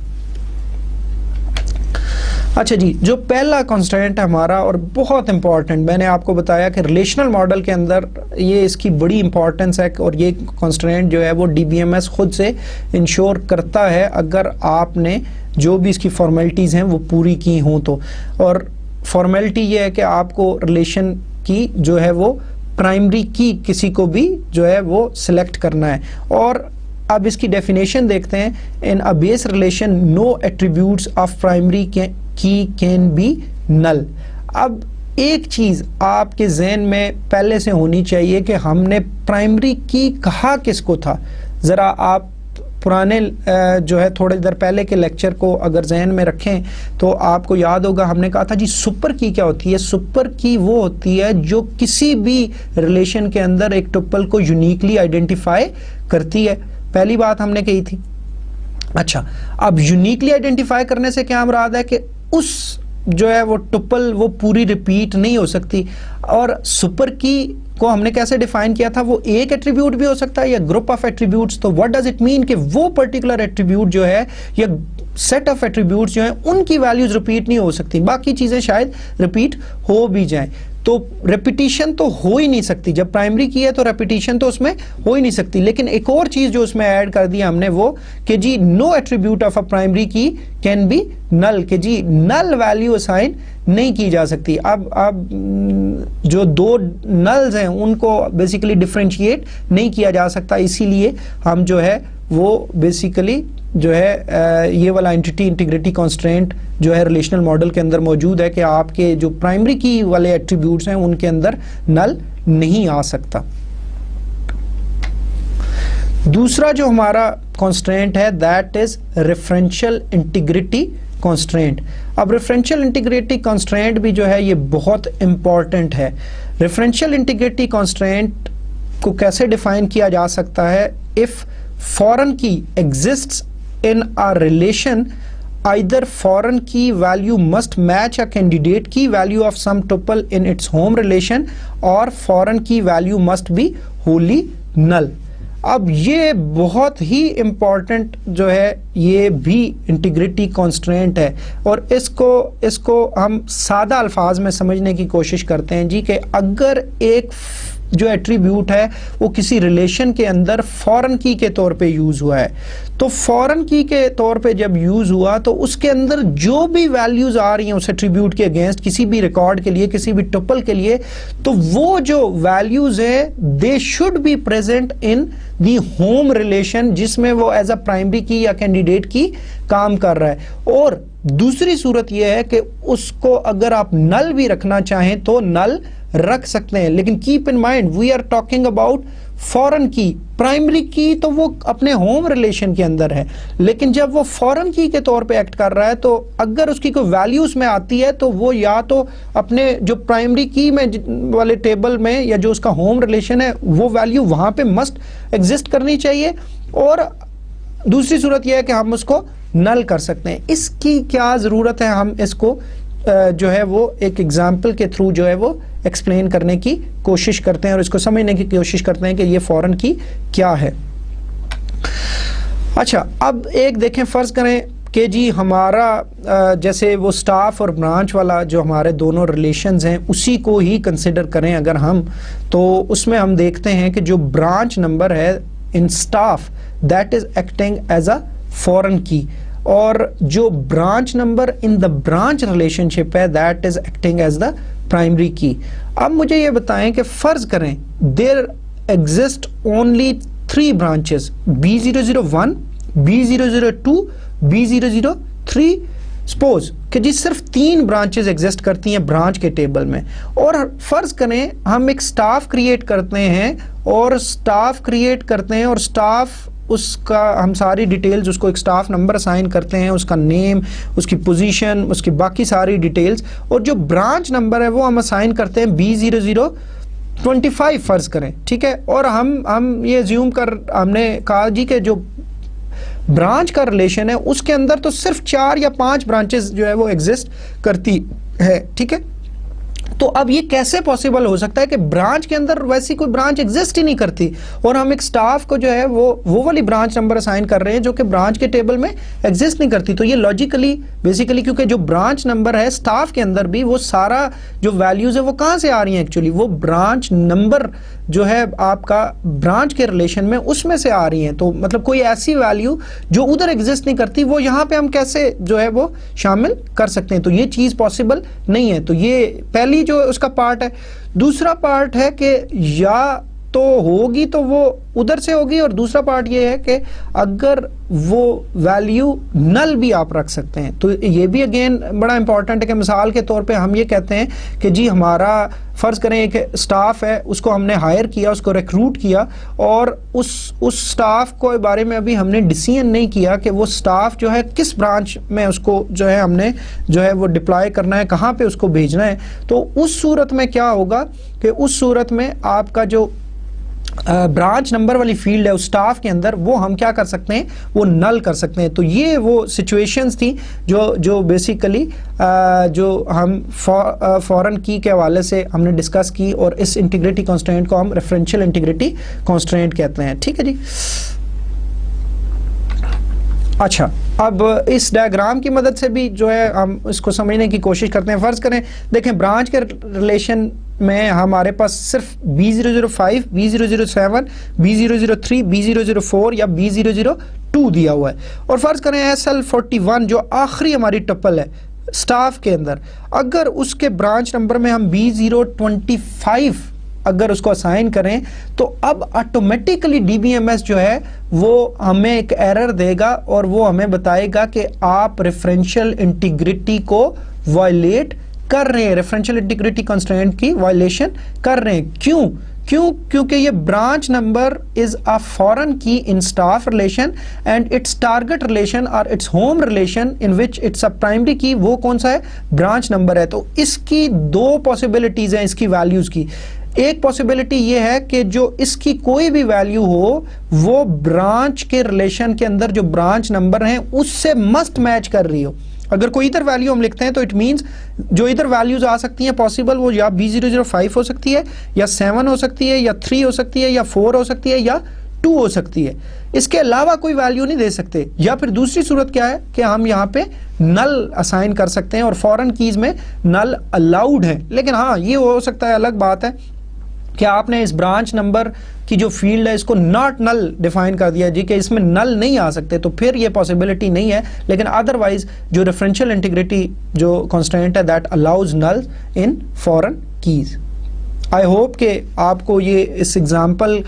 अच्छा जी, जो पहला कॉन्स्ट्रेंट है हमारा और बहुत इंपॉर्टेंट, मैंने आपको बताया कि रिलेशनल मॉडल के अंदर ये इसकी बड़ी इंपॉर्टेंस है और ये कॉन्स्ट्रेंट जो है वो DBMS खुद से इंश्योर करता है अगर आपने जो भी इसकी फॉर्मेलिटीज़ हैं वो पूरी की हों तो। और फॉर्मेलिटी ये है कि आपको रिलेशन की जो है वो प्राइमरी की किसी को भी जो है वो सिलेक्ट करना है। और अब इसकी डेफिनेशन देखते हैं। In a base relation no attributes of primary key can be null. अब एक चीज़ आपके जहन में पहले से होनी चाहिए कि हमने प्राइमरी की कहा किसको था। ज़रा आप पुराने जो है थोड़ी देर पहले के लेक्चर को अगर जहन में रखें तो आपको याद होगा हमने कहा था जी सुपर की क्या होती है। सुपर की वो होती है जो किसी भी रिलेशन के अंदर एक टुपल को यूनिकली आइडेंटिफाई करती है। पहली बात हमने कही थी। अच्छा, अब यूनिकली आइडेंटिफाई करने से क्या मुराद है कि उस जो है वो टुपल वो पूरी रिपीट नहीं हो सकती। और सुपर की को हमने कैसे डिफाइन किया था, वो एक एट्रीब्यूट भी हो सकता है या ग्रुप ऑफ एट्रीब्यूट्स। तो व्हाट डज इट मीन कि वो पर्टिकुलर एट्रीब्यूट जो है या सेट ऑफ एट्रीब्यूट्स जो है उनकी वैल्यूज रिपीट नहीं हो सकती, बाकी चीजें शायद रिपीट हो भी जाएं। तो रेपिटिशन तो हो ही नहीं सकती, जब प्राइमरी की है तो रेपिटिशन तो उसमें हो ही नहीं सकती। लेकिन एक और चीज जो उसमें ऐड कर दी हमने वो कि जी no attribute of a primary key can be null, कि जी नल वैल्यू असाइन नहीं की जा सकती। अब जो दो नल्स हैं उनको बेसिकली डिफरेंशिएट नहीं किया जा सकता, इसीलिए हम जो है वो बेसिकली जो है ये वाला एंटिटी इंटीग्रिटी कॉन्स्ट्रेंट जो है रिलेशनल मॉडल के अंदर मौजूद है कि आपके जो प्राइमरी की वाले एट्रीब्यूट्स हैं उनके अंदर नल नहीं आ सकता। दूसरा जो हमारा कॉन्स्ट्रेंट है that is referential integrity constraint. अब रेफरेंशियल इंटीग्रिटी कॉन्स्ट्रेंट भी जो है ये बहुत इंपॉर्टेंट है। रेफरेंशियल इंटीग्रिटी कॉन्स्ट्रेंट को कैसे डिफाइन किया जा सकता है, इफ फॉरेन की exists in a relation either foreign key value must match a candidate key value of some tuple in its home relation or foreign key value must be wholly null। अब ये बहुत ही important जो है ये भी integrity constraint है और इसको हम सादा अल्फाज में समझने की कोशिश करते हैं जी कि अगर एक जो एट्रीब्यूट है वो किसी रिलेशन के अंदर फॉरेन की के तौर पे यूज हुआ है, तो फॉरेन की के तौर पे जब यूज हुआ तो उसके अंदर जो भी वैल्यूज आ रही हैं उस एट्रीब्यूट के अगेंस्ट किसी भी रिकॉर्ड के लिए किसी भी टुपल के लिए, तो वो जो वैल्यूज है they should be present in the home relation जिसमें वो एज अ प्राइमरी की या कैंडिडेट की काम कर रहा है। और दूसरी सूरत यह है कि उसको अगर आप नल भी रखना चाहें तो नल रख सकते हैं, लेकिन keep in mind we are talking about foreign key. Primary key तो वो अपने होम रिलेशन के अंदर है, लेकिन जब वो फॉरेन की के तौर पे एक्ट कर रहा है तो अगर उसकी कोई वैल्यू उसमें आती है तो वो या तो अपने जो प्राइमरी की में वाले टेबल में या जो उसका होम रिलेशन है वो वैल्यू वहां पे मस्ट एग्जिस्ट करनी चाहिए, और दूसरी सूरत यह है कि हम उसको नल कर सकते हैं। इसकी क्या जरूरत है हम इसको जो है वो एक एग्जाम्पल के थ्रू जो है वो एक्सप्लेन करने की कोशिश करते हैं और इसको समझने की कोशिश करते हैं कि ये फॉरेन की क्या है। अच्छा, अब एक देखें, फ़र्ज़ करें कि जी हमारा जैसे वो स्टाफ और ब्रांच वाला जो हमारे दोनों रिलेशंस हैं उसी को ही कंसिडर करें अगर हम, तो उसमें हम देखते हैं कि जो ब्रांच नंबर है in staff that is acting as a foreign key, और जो branch number in the branch relationship है that is acting as the primary key. अब मुझे ये बताएं कि फ़र्ज़ करें there exist only 3 branches, B001, B002, B003। Suppose कि जी सिर्फ 3 ब्रांचेस एग्जिस्ट करती हैं ब्रांच के टेबल में, और फ़र्ज़ करें हम एक स्टाफ क्रिएट करते हैं और स्टाफ उसका हम सारी डिटेल्स उसको एक स्टाफ नंबर असाइन करते हैं, उसका नेम, उसकी पोजीशन, उसकी बाकी सारी डिटेल्स, और जो ब्रांच नंबर है वो हम असाइन करते हैं B0025 फ़र्ज़ करें, ठीक है। और हम ये अज्यूम कर हमने कहा जी कि जो ब्रांच का रिलेशन है उसके अंदर तो सिर्फ 4 या 5 ब्रांचेस जो है वो एग्जिस्ट करती है, ठीक है। तो अब ये कैसे पॉसिबल हो सकता है कि ब्रांच के अंदर वैसी कोई ब्रांच एग्जिस्ट ही नहीं करती और हम एक स्टाफ को जो है वो वाली ब्रांच नंबर असाइन कर रहे हैं जो कि ब्रांच के टेबल में एग्जिस्ट नहीं करती। तो ये लॉजिकली बेसिकली क्योंकि जो ब्रांच नंबर है स्टाफ के अंदर भी वो सारा जो वैल्यूज है वो कहाँ से आ रही हैं, एक्चुअली वो ब्रांच नंबर जो है आपका ब्रांच के रिलेशन में उसमें से आ रही हैं। तो मतलब कोई ऐसी वैल्यू जो उधर एग्जिस्ट नहीं करती वो यहाँ पे हम कैसे जो है वो शामिल कर सकते हैं, तो ये चीज़ पॉसिबल नहीं है। तो ये पहली जो उसका पार्ट है। दूसरा पार्ट है कि या तो होगी तो वो उधर से होगी, और दूसरा पार्ट ये है कि अगर वो वैल्यू नल भी आप रख सकते हैं। तो ये भी अगेन बड़ा इंपॉर्टेंट है कि मिसाल के तौर पे हम ये कहते हैं कि जी हमारा फ़र्ज़ करें एक स्टाफ है, उसको हमने हायर किया, उसको रिक्रूट किया, और उस स्टाफ को बारे में अभी हमने डिसीजन नहीं किया कि वो स्टाफ जो है किस ब्रांच में उसको जो है हमने जो है वो डिप्लॉय करना है, कहाँ पे उसको भेजना है। तो उस सूरत में क्या होगा कि उस सूरत में आपका जो ब्रांच नंबर वाली फील्ड है उस स्टाफ के अंदर वो हम क्या कर सकते हैं, वो नल कर सकते हैं। तो ये वो सिचुएशंस थी जो बेसिकली जो हम फॉरेन की के हवाले से हमने डिस्कस की, और इस इंटीग्रिटी कॉन्स्ट्रेंट को हम रेफरेंशियल इंटीग्रिटी कॉन्स्ट्रेंट कहते हैं, ठीक है जी। अच्छा, अब इस डायग्राम की मदद से भी जो है हम इसको समझने की कोशिश करते हैं। फ़र्ज़ करें देखें ब्रांच के रिलेशन में हमारे पास सिर्फ B005, B007, B003, B004 या B002 दिया हुआ है, और फ़र्ज़ करें SL41 जो आखिरी हमारी टपल है स्टाफ के अंदर, अगर उसके ब्रांच नंबर में हम B025 अगर उसको असाइन करें तो अब ऑटोमेटिकली DBMS जो है वो हमें एक एरर देगा और वो हमें बताएगा कि आप रेफरेंशियल इंटीग्रिटी को वायलेट कर रहे हैं, रेफरेंशियल इंटीग्रिटी कंस्ट्रेंट की वायलेशन कर रहे हैं। क्योंकि ये branch number is a foreign key in staff relation and its target relation और its home relation in which it's a primary key, वो कौन सा है, ब्रांच नंबर है। तो इसकी 2 पॉसिबिलिटीज हैं इसकी वैल्यूज की। एक पॉसिबिलिटी ये है कि जो इसकी कोई भी वैल्यू हो वो ब्रांच के रिलेशन के अंदर जो ब्रांच नंबर है उससे मस्ट मैच कर रही हो। अगर कोई इधर वैल्यू हम लिखते हैं तो इट मींस जो इधर वैल्यूज आ सकती हैं पॉसिबल वो या B005 हो सकती है, या 7 हो सकती है, या 3 हो सकती है, या 4 हो सकती है, या 2 हो सकती है। इसके अलावा कोई वैल्यू नहीं दे सकते। या फिर दूसरी सूरत क्या है कि हम यहाँ पे नल असाइन कर सकते हैं, और फॉरेन कीज में नल अलाउड है। लेकिन हाँ, ये हो सकता है, अलग बात है कि आपने इस ब्रांच नंबर की जो फील्ड है इसको नॉट नल डिफाइन कर दिया जी कि इसमें नल नहीं आ सकते, तो फिर ये पॉसिबिलिटी नहीं है। लेकिन अदरवाइज जो रेफरेंशियल इंटीग्रिटी जो कॉन्स्टेंट है that allows null in foreign keys. I hope कि आपको ये इस एग्जांपल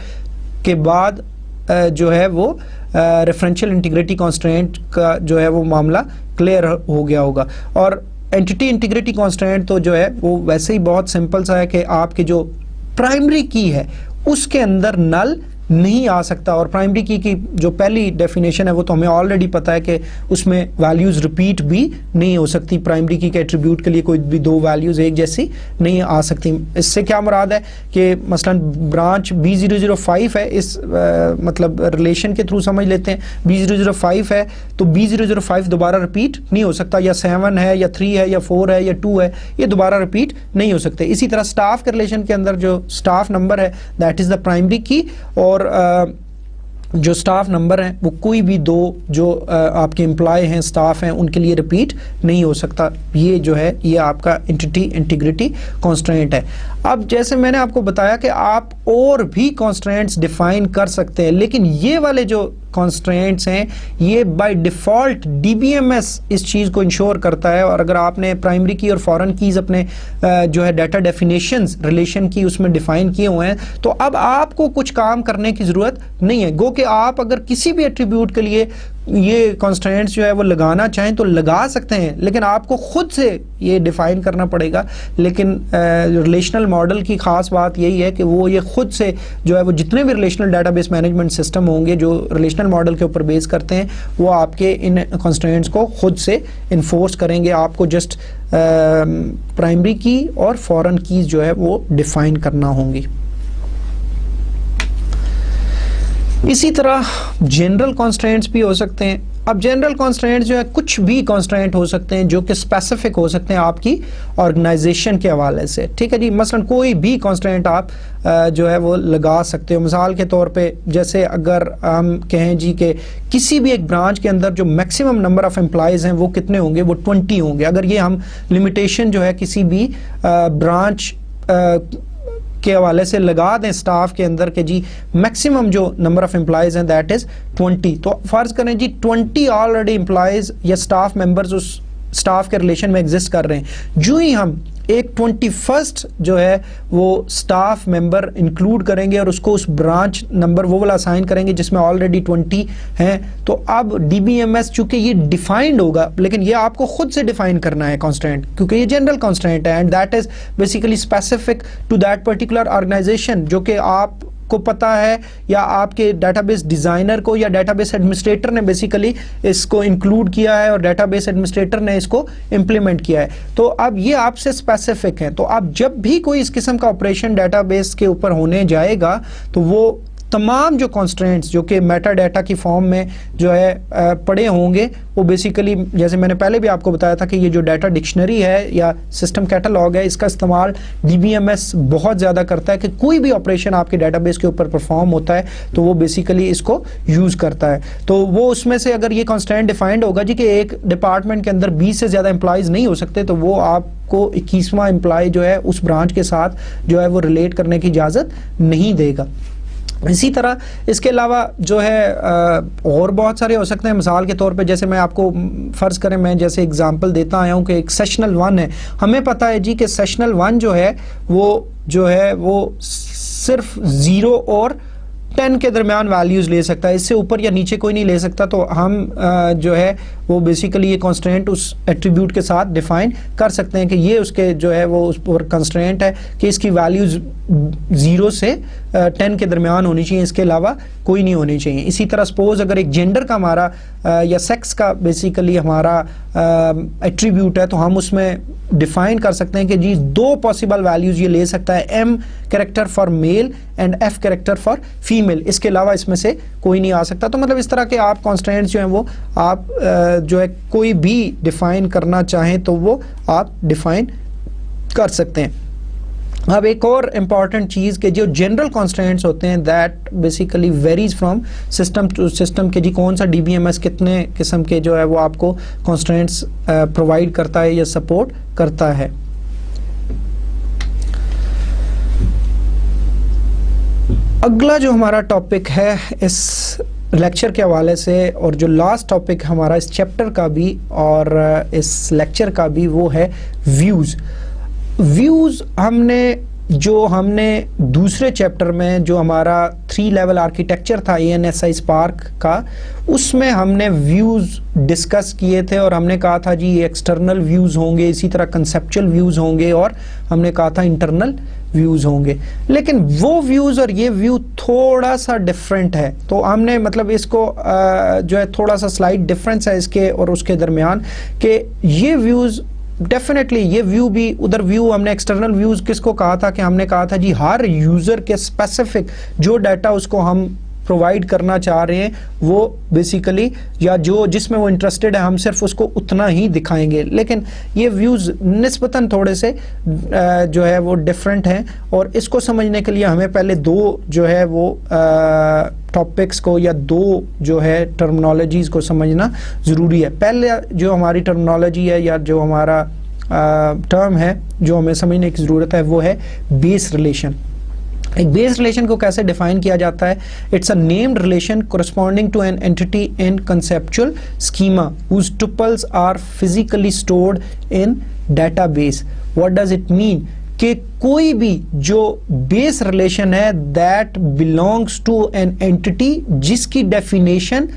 के बाद जो है वो रेफरेंशियल इंटीग्रिटी कॉन्स्टेंट का जो है वो मामला क्लियर हो गया होगा। और एंटिटी इंटीग्रिटी कॉन्स्टेंट तो जो है वो वैसे ही बहुत सिंपल सा है कि आपकी जो प्राइमरी की है उसके अंदर नल नहीं आ सकता। और प्राइमरी की जो पहली डेफिनेशन है वो तो हमें ऑलरेडी पता है कि उसमें वैल्यूज़ रिपीट भी नहीं हो सकती। प्राइमरी की के एट्रीब्यूट के लिए कोई भी दो वैल्यूज़ एक जैसी नहीं आ सकती। इससे क्या मुराद है कि मसलन ब्रांच B005 है, इस मतलब रिलेशन के थ्रू समझ लेते हैं। B005 है तो B005 दोबारा रिपीट नहीं हो सकता, या 7 है या 3 है या 4 है या 2 है, ये दोबारा रिपीट नहीं हो सकते। इसी तरह स्टाफ के रिलेशन के अंदर जो स्टाफ नंबर है दैट इज़ द प्राइमरी की, और जो स्टाफ नंबर हैं वो कोई भी दो जो आपके एम्प्लॉय हैं, स्टाफ हैं, उनके लिए रिपीट नहीं हो सकता। ये जो है ये आपका एंटिटी इंटीग्रिटी कॉन्स्ट्रेंट है। अब जैसे मैंने आपको बताया कि आप और भी कॉन्स्ट्रेंट्स डिफाइन कर सकते हैं, लेकिन ये वाले जो कॉन्स्ट्रेंट्स हैं ये बाय डिफ़ॉल्ट DBMS इस चीज़ को इंश्योर करता है। और अगर आपने प्राइमरी की और फॉरेन कीज़ अपने जो है डाटा डेफिनेशंस रिलेशन की उसमें डिफ़ाइन किए हुए हैं, तो अब आपको कुछ काम करने की ज़रूरत नहीं है। गो कि आप अगर किसी भी एट्रीब्यूट के लिए ये कॉन्स्ट्रेंट्स जो है वो लगाना चाहें तो लगा सकते हैं, लेकिन आपको खुद से ये डिफ़ाइन करना पड़ेगा। लेकिन रिलेशनल मॉडल की ख़ास बात यही है कि वो ये खुद से जो है वो जितने भी रिलेशनल डाटाबेस मैनेजमेंट सिस्टम होंगे जो रिलेशनल मॉडल के ऊपर बेस करते हैं, वो आपके इन कॉन्स्ट्रेंट्स को खुद से इन्फोर्स करेंगे। आपको जस्ट प्राइमरी की और फॉरेन कीज़ जो है वो डिफ़ाइन करना होंगी। इसी तरह जनरल कॉन्स्ट्रेंट्स भी हो सकते हैं। अब जनरल कॉन्स्ट्रेंट्स जो है कुछ भी कॉन्स्ट्रेंट हो सकते हैं जो कि स्पेसिफिक हो सकते हैं आपकी ऑर्गेनाइजेशन के हवाले से, ठीक है जी। मसलन कोई भी कॉन्स्ट्रेंट आप जो है वो लगा सकते हो। मिसाल के तौर पे जैसे अगर हम कहें जी कि किसी भी एक ब्रांच के अंदर जो मैक्सिमम नंबर ऑफ एम्प्लॉयज़ हैं वो कितने होंगे, वो 20 होंगे। अगर ये हम लिमिटेशन जो है किसी भी ब्रांच के हवाले से लगा दें स्टाफ के अंदर के जी मैक्सिमम जो नंबर ऑफ एम्प्लॉयज हैं दैट इज 20, तो फर्ज करें जी 20 ऑलरेडी एम्प्लॉयज या स्टाफ मेंबर्स उस स्टाफ के रिलेशन में एग्जिस्ट कर रहे हैं। जो ही हम एक 21st जो है वो स्टाफ मेंबर इंक्लूड करेंगे और उसको उस ब्रांच नंबर वो वाला असाइन करेंगे जिसमें ऑलरेडी 20 हैं, तो अब DBMS चूंकि ये डिफाइंड होगा, लेकिन ये आपको खुद से डिफाइन करना है कॉन्स्टेंट, क्योंकि ये जनरल कॉन्स्टेंट है and that is basically specific to that particular organization, जो कि आप को पता है या आपके डेटाबेस डिज़ाइनर को या डेटाबेस एडमिनिस्ट्रेटर ने बेसिकली इसको इंक्लूड किया है और डेटाबेस एडमिनिस्ट्रेटर ने इसको इम्प्लीमेंट किया है। तो अब ये आपसे स्पेसिफिक है। तो अब जब भी कोई इस किस्म का ऑपरेशन डेटाबेस के ऊपर होने जाएगा तो वो तमाम जो कॉन्स्ट्रेंट्स जो कि मेटा डाटा की फॉर्म में जो है पड़े होंगे, वो बेसिकली जैसे मैंने पहले भी आपको बताया था कि ये जो डाटा डिक्शनरी है या सिस्टम कैटलॉग है, इसका इस्तेमाल DBMS बहुत ज़्यादा करता है कि कोई भी ऑपरेशन आपके डाटाबेस के ऊपर परफॉर्म होता है तो वो बेसिकली इसको यूज़ करता है। तो वो उसमें से अगर ये कॉन्स्टेंट डिफाइंड होगा जी कि एक डिपार्टमेंट के अंदर 20 से ज़्यादा एम्प्लॉयज़ नहीं हो सकते, तो वो आपको 21वां एम्प्लॉय जो है उस ब्रांच के साथ जो है वो रिलेट करने की इजाज़त नहीं देगा। इसी तरह इसके अलावा जो है और बहुत सारे हो सकते हैं। मिसाल के तौर पे जैसे मैं आपको फ़र्ज़ करें, मैं जैसे एग्जांपल देता आया हूँ कि एक सेशनल 1 है। हमें पता है जी कि सेशनल 1 जो है वो सिर्फ 0 और 10 के दरमियान वैल्यूज़ ले सकता है, इससे ऊपर या नीचे कोई नहीं ले सकता। तो हम जो है वो बेसिकली ये कॉन्स्ट्रेंट उस एट्रीब्यूट के साथ डिफाइन कर सकते हैं कि ये उसके जो है वो उस पर कॉन्स्ट्रेंट है कि इसकी वैल्यूज़ 0 से 10 के दरमियान होनी चाहिए, इसके अलावा कोई नहीं होनी चाहिए। इसी तरह सपोज अगर एक जेंडर का हमारा या सेक्स का बेसिकली हमारा एट्रीब्यूट है, तो हम उसमें डिफाइन कर सकते हैं कि जी 2 पॉसिबल वैल्यूज़ ये ले सकता है, M character for male and F character for female, इसके अलावा इसमें से कोई नहीं आ सकता। तो मतलब इस तरह के आप कॉन्स्ट्रेंट्स जो हैं वो आप जो है कोई भी डिफाइन करना चाहें तो वो आप डिफाइन कर सकते हैं। अब एक और इम्पॉर्टेंट चीज़ के जो जनरल कॉन्स्ट्रेंट्स होते हैं that basically varies from system to system के जी कौन सा DBMS कितने किस्म के जो है वो आपको कॉन्स्ट्रेंट्स प्रोवाइड करता है या सपोर्ट करता है। अगला जो हमारा टॉपिक है इस लेक्चर के हवाले से और जो लास्ट टॉपिक हमारा इस चैप्टर का भी और इस लेक्चर का भी, वो है व्यूज़। व्यूज़ हमने दूसरे चैप्टर में जो हमारा 3 लेवल आर्किटेक्चर था ANSI स्पार्क का, उसमें हमने व्यूज़ डिस्कस किए थे और हमने कहा था जी एक्सटर्नल व्यूज़ होंगे, इसी तरह कंसेप्चुअल व्यूज़ होंगे और हमने कहा था इंटरनल व्यूज होंगे, लेकिन वो व्यूज और ये व्यू थोड़ा सा डिफरेंट है। तो हमने मतलब इसको जो है थोड़ा सा स्लाइट डिफरेंस है इसके और उसके दरमियान, कि ये व्यूज डेफिनेटली, ये व्यू भी, उधर व्यू हमने एक्सटर्नल व्यूज किसको कहा था, कि हमने कहा था जी हर यूजर के स्पेसिफिक जो डाटा उसको हम प्रोवाइड करना चाह रहे हैं वो बेसिकली, या जो जिसमें वो इंटरेस्टेड है, हम सिर्फ उसको उतना ही दिखाएंगे। लेकिन ये व्यूज़ निस्बतन थोड़े से जो है वो डिफरेंट हैं, और इसको समझने के लिए हमें पहले दो जो है वो टॉपिक्स को या दो जो है टर्मिनोलॉजीज़ को समझना ज़रूरी है। पहले जो हमारी टर्मिनोलॉजी है या जो हमारा टर्म है जो हमें समझने की ज़रूरत है वो है बेस रिलेशन। एक बेस रिलेशन को कैसे डिफाइन किया जाता है? It's a named relation corresponding to an entity in conceptual schema whose tuples are physically stored in database. What does it mean? कि कोई भी जो बेस रिलेशन है that belongs to an entity जिसकी डेफिनेशन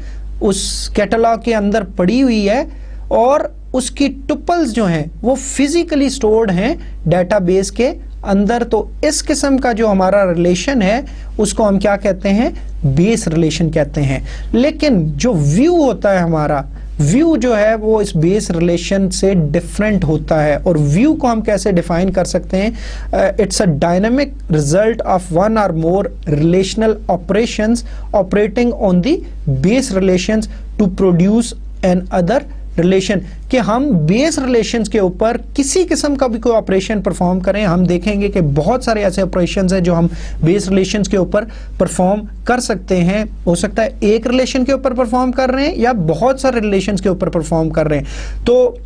उस कैटलॉग के अंदर पड़ी हुई है और उसकी टुपल्स जो हैं वो फिजिकली स्टोर्ड हैं डेटाबेस के अंदर। तो इस किस्म का जो हमारा रिलेशन है उसको हम क्या कहते हैं? बेस रिलेशन कहते हैं। लेकिन जो व्यू होता है हमारा, व्यू जो है वो इस बेस रिलेशन से डिफरेंट होता है। और व्यू को हम कैसे डिफाइन कर सकते हैं? It's a dynamic result of one or more relational operations operating on the base relations to produce another relation. कि हम बेस रिलेशंस के ऊपर किसी किस्म का भी कोई ऑपरेशन परफॉर्म करें, हम देखेंगे कि बहुत सारे ऐसे ऑपरेशंस हैं जो हम बेस रिलेशंस के ऊपर परफॉर्म कर सकते हैं। हो सकता है एक रिलेशन के ऊपर परफॉर्म कर रहे हैं या बहुत सारे रिलेशंस के ऊपर परफॉर्म कर रहे हैं। तो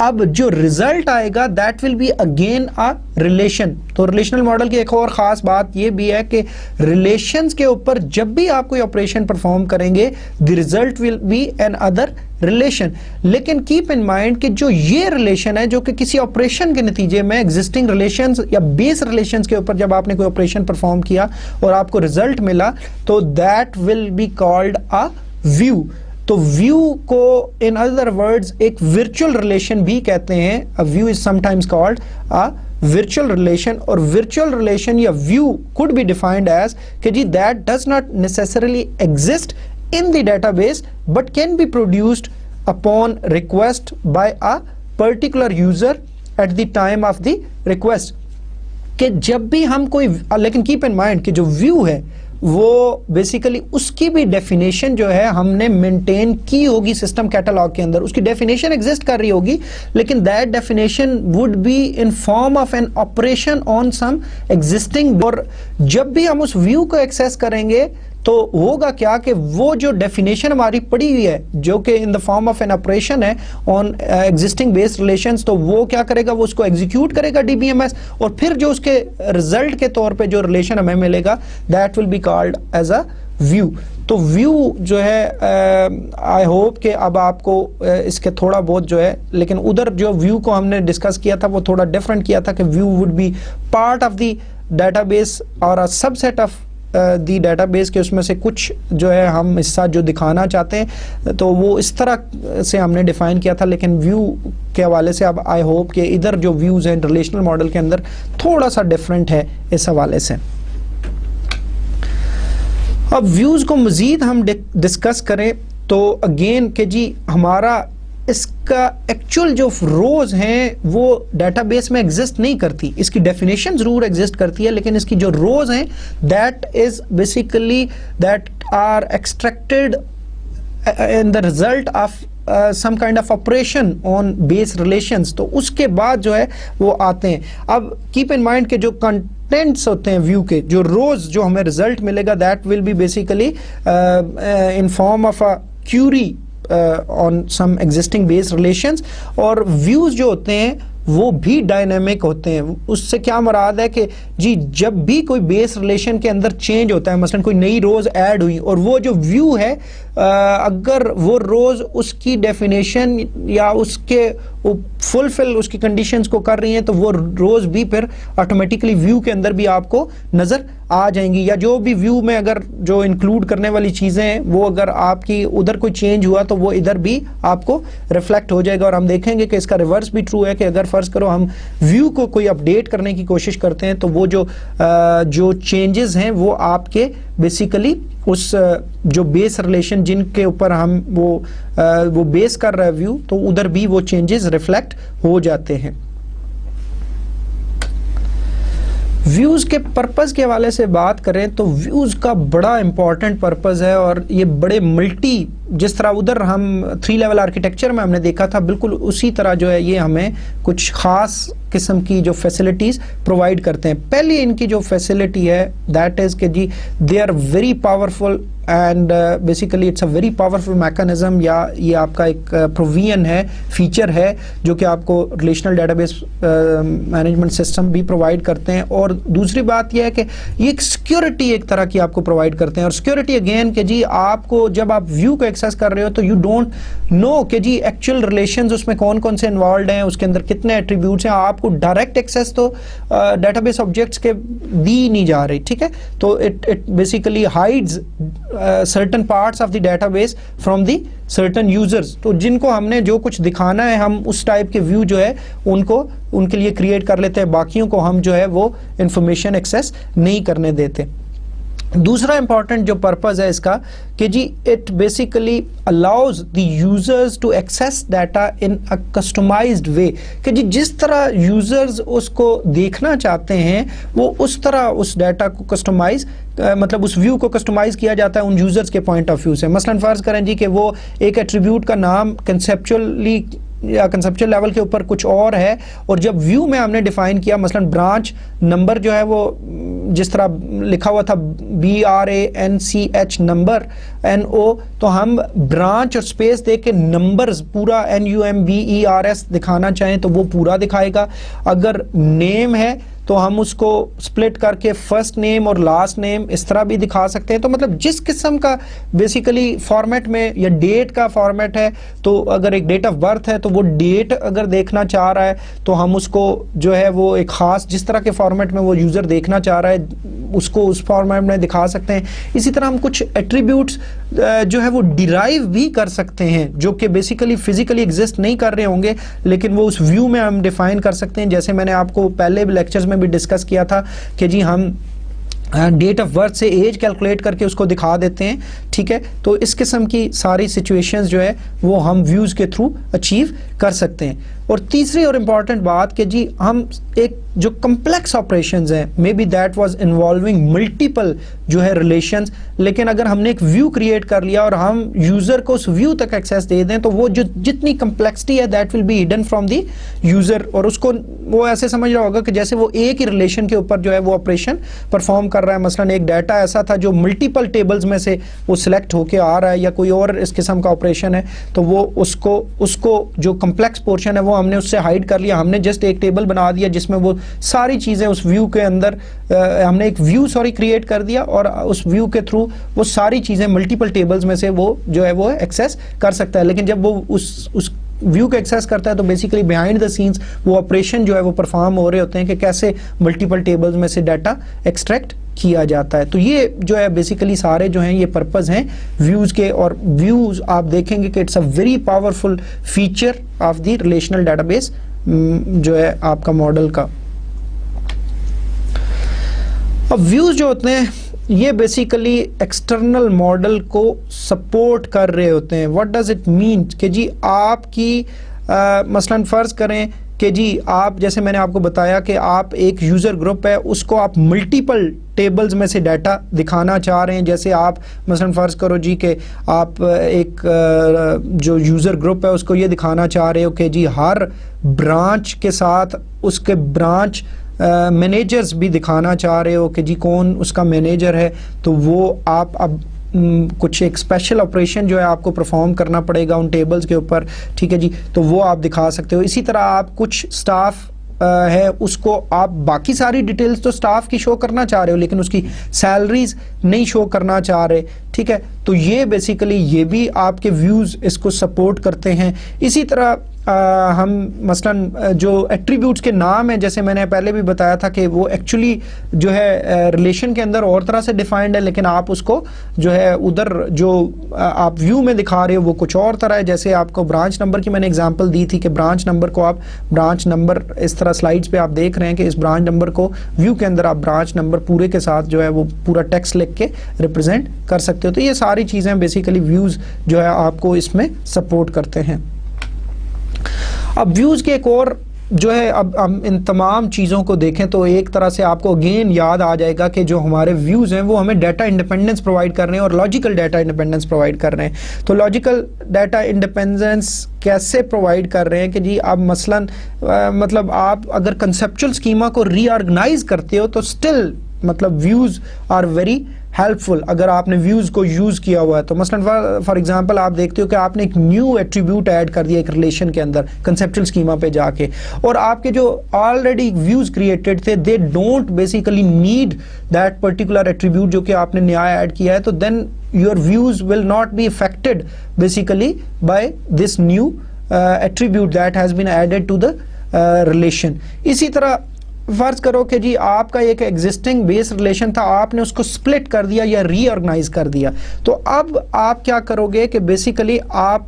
अब जो रिजल्ट आएगा that will be again a relation. तो रिलेशनल मॉडल की एक और खास बात ये भी है कि रिलेशंस के ऊपर जब भी आप कोई ऑपरेशन परफॉर्म करेंगे the result will be another relation. लेकिन कीप इन माइंड कि जो ये रिलेशन है जो कि किसी ऑपरेशन के नतीजे में एग्जिस्टिंग रिलेशंस या बेस रिलेशंस के ऊपर जब आपने कोई ऑपरेशन परफॉर्म किया और आपको रिजल्ट मिला तो that will be called a view. तो व्यू को इन अदर वर्ड्स एक वर्चुअल रिलेशन भी कहते हैं। A view is sometimes called a virtual relation, और virtual relation या view could be defined as कि जी that does not necessarily exist in the database but can be produced upon request by a particular user at the time of the request। कि जब भी हम कोई, लेकिन keep in mind कि जो view है वो बेसिकली उसकी भी डेफिनेशन जो है हमने मेंटेन की होगी सिस्टम कैटलॉग के अंदर, उसकी डेफिनेशन एग्जिस्ट कर रही होगी, लेकिन that definition would be in form of an operation on some existing. और जब भी हम उस व्यू को एक्सेस करेंगे तो होगा क्या कि वो जो डेफिनेशन हमारी पड़ी हुई है जो कि in the form of an operation है ऑन एग्जिस्टिंग बेस रिलेशंस, तो वो क्या करेगा? वो उसको एग्जीक्यूट करेगा डीबीएमएस, और फिर जो उसके रिजल्ट के तौर पे जो रिलेशन हमें मिलेगा that will be called as a view. तो व्यू जो है आई होप कि अब आपको इसके थोड़ा बहुत जो है, लेकिन उधर जो व्यू को हमने डिस्कस किया था वो थोड़ा डिफरेंट किया था कि view would be part of the database और a subset of the database के, उसमें से कुछ जो है हम हिस्सा जो दिखाना चाहते हैं तो वो इस तरह से हमने डिफाइन किया था। लेकिन व्यू के हवाले से अब आई होप कि इधर जो व्यूज़ हैं रिलेशनल मॉडल के अंदर थोड़ा सा डिफरेंट है इस हवाले से। अब व्यूज़ को मज़ीद हम डिस्कस करें तो अगेन कि जी हमारा इसका एक्चुअल जो रोज हैं वो डेटाबेस में एग्जिस्ट नहीं करती, इसकी डेफिनेशन जरूर एग्जिस्ट करती है, लेकिन इसकी जो रोज हैं that is basically that are extracted in the result of some kind of operation on base relations. तो उसके बाद जो है वो आते हैं। अब कीप इन माइंड के जो कंटेंट्स होते हैं व्यू के, जो रोज जो हमें रिजल्ट मिलेगा that will be basically in form of a query on some existing base relations. और व्यूज जो होते हैं वो भी डायनेमिक होते हैं। उससे क्या मुराद है कि जी जब भी कोई बेस रिलेशन के अंदर चेंज होता है, मसलन कोई नई रोज ऐड हुई और वो जो व्यू है अगर वो रोज उसकी डेफिनेशन या उसके वो फुलफिल उसकी कंडीशंस को कर रही हैं, तो वो रोज भी फिर ऑटोमेटिकली व्यू के अंदर भी आपको नजर आ जाएंगी। या जो भी व्यू में अगर जो इंक्लूड करने वाली चीजें हैं वो अगर आपकी उधर कोई चेंज हुआ तो वो इधर भी आपको रिफ्लेक्ट हो जाएगा। और हम देखेंगे कि इसका रिवर्स भी ट्रू है कि अगर फर्ज करो हम व्यू को कोई अपडेट करने की कोशिश करते हैं तो वो जो चेंजेस हैं वो आपके बेसिकली उस जो बेस रिलेशन जिनके ऊपर हम वो बेस कर रहा है व्यू, तो उधर भी वो चेंजेस रिफ्लेक्ट हो जाते हैं। व्यूज के पर्पस के हवाले से बात करें तो व्यूज का बड़ा इंपॉर्टेंट पर्पस है और ये बड़े मल्टी, जिस तरह उधर हम 3 लेवल आर्किटेक्चर में हमने देखा था, बिल्कुल उसी तरह जो है ये हमें कुछ खास किस्म की जो फैसिलिटीज प्रोवाइड करते हैं। पहली इनकी जो फैसिलिटी है दैट इज कि जी they are very powerful and basically it's a very powerful mechanism, या ये आपका एक प्रोविजन है, फीचर है जो कि आपको रिलेशनल डेटाबेस मैनेजमेंट सिस्टम भी प्रोवाइड करते हैं। और दूसरी बात यह है कि ये एक सिक्योरिटी एक तरह की आपको प्रोवाइड करते हैं। और सिक्योरिटी अगेन कि जी आपको जब आप व्यू को एक्सेस कर रहे हो तो यू डोंट नो कि जी एक्चुअल रिलेशंस उसमें कौन कौन से इन्वॉल्व हैं, उसके अंदर कितने एट्रीब्यूट्स हैं। आपको डायरेक्ट एक्सेस तो डेटाबेस ऑब्जेक्ट्स के दी नहीं जा रही, ठीक है। तो it basically hides certain parts of the database from the certain users। तो जिनको हमने जो कुछ दिखाना है हम उस टाइप के व्यू जो है उनके लिए क्रिएट कर लेते हैं, बाकियों को हम जो है वो इंफॉर्मेशन एक्सेस नहीं करने देते। दूसरा इंपॉर्टेंट जो पर्पस है इसका कि जी it basically allows the users to access data in a customized way, कि जी जिस तरह यूजर्स उसको देखना चाहते हैं वो उस तरह उस डाटा को कस्टमाइज मतलब उस व्यू को कस्टमाइज किया जाता है उन यूजर्स के पॉइंट ऑफ व्यू से। मसलन फर्ज करें जी कि वो एक एट्रीब्यूट का नाम कंसेप्चुअली या कंसेप्चुअल लेवल के ऊपर कुछ और है, और जब व्यू में हमने डिफाइन किया मसलन ब्रांच नंबर जो है वो जिस तरह लिखा हुआ था BRANCH नंबर NO, तो हम ब्रांच और स्पेस दे के नंबर्स पूरा NUMBERS दिखाना चाहें तो वो पूरा दिखाएगा। अगर नेम है तो हम उसको स्प्लिट करके फर्स्ट नेम और लास्ट नेम इस तरह भी दिखा सकते हैं। तो मतलब जिस किस्म का बेसिकली फॉर्मेट में, या डेट का फॉर्मेट है तो अगर एक डेट ऑफ बर्थ है तो वो डेट अगर देखना चाह रहा है तो हम उसको जो है वो एक खास जिस तरह के फॉर्मेट में वो यूज़र देखना चाह रहा है उसको उस फॉर्मेट में दिखा सकते हैं। इसी तरह हम कुछ एट्रीब्यूट्स जो है वो डिराइव भी कर सकते हैं जो कि बेसिकली फिजिकली एग्जिस्ट नहीं कर रहे होंगे, लेकिन वो उस व्यू में हम डिफाइन कर सकते हैं। जैसे मैंने आपको पहले लेक्चर्स में भी डिस्कस किया था कि जी हम डेट ऑफ बर्थ से एज कैलकुलेट करके उसको दिखा देते हैं, ठीक है। तो इस किस्म की सारी सिचुएशंस जो है वो हम व्यूज़ के थ्रू अचीव कर सकते हैं। और तीसरी और इम्पॉर्टेंट बात कि जी हम एक जो कम्प्लेक्स ऑपरेशंस हैं may be that was involving multiple जो है रिलेशंस, लेकिन अगर हमने एक व्यू क्रिएट कर लिया और हम यूज़र को उस व्यू तक एक्सेस दे दें तो वो जो जितनी कम्प्लेक्सिटी है that will be hidden from the user, और उसको वो ऐसे समझ रहा होगा कि जैसे वो एक ही रिलेशन के ऊपर जो है वो ऑपरेशन परफॉर्म कर रहा है। मसलन एक डाटा ऐसा था जो मल्टीपल टेबल्स में से वो सिलेक्ट होके आ रहा है या कोई और इस किस्म का ऑपरेशन है, तो वो उसको जो कम्प्लेक्स पोर्शन है वो हमने उससे हाइड कर लिया। हमने जस्ट एक टेबल बना दिया जिसमें वो सारी चीज़ें उस व्यू के अंदर हमने एक व्यू क्रिएट कर दिया और उस व्यू के थ्रू वो सारी चीज़ें मल्टीपल टेबल्स में से वो जो है वो एक्सेस कर सकता है। लेकिन जब वो उस व्यू को एक्सेस करता है तो बेसिकली बिहाइंड द सीन्स वो ऑपरेशन जो है वो परफॉर्म हो रहे होते हैं कि कैसे मल्टीपल टेबल्स में से डाटा एक्सट्रैक्ट किया जाता है। तो ये जो है बेसिकली सारे जो हैं ये पर्पस हैं व्यूज़ के, और व्यूज़ आप देखेंगे कि it's a very powerful feature of the relational database जो है आपका मॉडल का। अब व्यूज़ जो होते हैं ये बेसिकली एक्सटर्नल मॉडल को सपोर्ट कर रहे होते हैं। व्हाट डज इट मीन कि जी आपकी मसलन फ़र्ज करें कि जी आप, जैसे मैंने आपको बताया कि आप एक यूज़र ग्रुप है उसको आप मल्टीपल टेबल्स में से डाटा दिखाना चाह रहे हैं। जैसे आप मसलन फ़र्ज़ करो जी कि आप एक जो यूज़र ग्रुप है उसको ये दिखाना चाह रहे हो कि जी हर ब्रांच के साथ उसके ब्रांच मैनेजर्स भी दिखाना चाह रहे हो कि जी कौन उसका मैनेजर है, तो वो आप अब कुछ एक स्पेशल ऑपरेशन जो है आपको परफॉर्म करना पड़ेगा उन टेबल्स के ऊपर, ठीक है जी, तो वो आप दिखा सकते हो। इसी तरह आप कुछ स्टाफ है उसको आप बाकी सारी डिटेल्स तो स्टाफ की शो करना चाह रहे हो लेकिन उसकी सैलरीज नहीं शो करना चाह रहे, ठीक है, तो ये बेसिकली ये भी आपके व्यूज़ इसको सपोर्ट करते हैं। इसी तरह हम मसलन जो एट्रीब्यूट्स के नाम हैं, जैसे मैंने पहले भी बताया था कि वो एक्चुअली जो है रिलेशन के अंदर और तरह से डिफाइंड है, लेकिन आप उसको जो है उधर जो आप व्यू में दिखा रहे हो वो कुछ और तरह है। जैसे आपको ब्रांच नंबर की मैंने एग्जांपल दी थी कि ब्रांच नंबर को आप ब्रांच नंबर इस तरह स्लाइड्स पे आप देख रहे हैं कि इस ब्रांच नंबर को व्यू के अंदर आप ब्रांच नंबर पूरे के साथ जो है वो पूरा टेक्स्ट लिख के रिप्रेजेंट कर सकते हो। तो ये सारी चीज़ें बेसिकली व्यूज़ जो है आपको इसमें सपोर्ट करते हैं। अब व्यूज़ के एक और जो है, अब हम इन तमाम चीज़ों को देखें तो एक तरह से आपको अगेन याद आ जाएगा कि जो हमारे व्यूज़ हैं वो हमें डाटा इंडिपेंडेंस प्रोवाइड कर रहे हैं और लॉजिकल डाटा इंडिपेंडेंस प्रोवाइड कर रहे हैं। तो लॉजिकल डाटा इंडिपेंडेंस कैसे प्रोवाइड कर रहे हैं कि जी आप मसलन मतलब आप अगर कंसेप्चुअल स्कीमा को रीऑर्गेनाइज करते हो तो स्टिल मतलब व्यूज़ आर वेरी हेल्पफुल अगर आपने व्यूज़ को यूज़ किया हुआ है। तो मसलन फॉर एग्जांपल आप देखते हो कि आपने एक न्यू एट्रीब्यूट ऐड कर दिया एक रिलेशन के अंदर कंसेप्चुअल स्कीमा पे जाके, और आपके जो ऑलरेडी व्यूज़ क्रिएटेड थे they don't basically need that particular attribute जो कि आपने नया ऐड किया है, तो then your views will not be affected basically by this new attribute that has been added to the relation. इसी तरह फर्ज करो कि जी आपका एक एग्जिस्टिंग बेस रिलेशन था, आपने उसको स्प्लिट कर दिया या रीऑर्गेनाइज कर दिया, तो अब आप क्या करोगे कि बेसिकली आप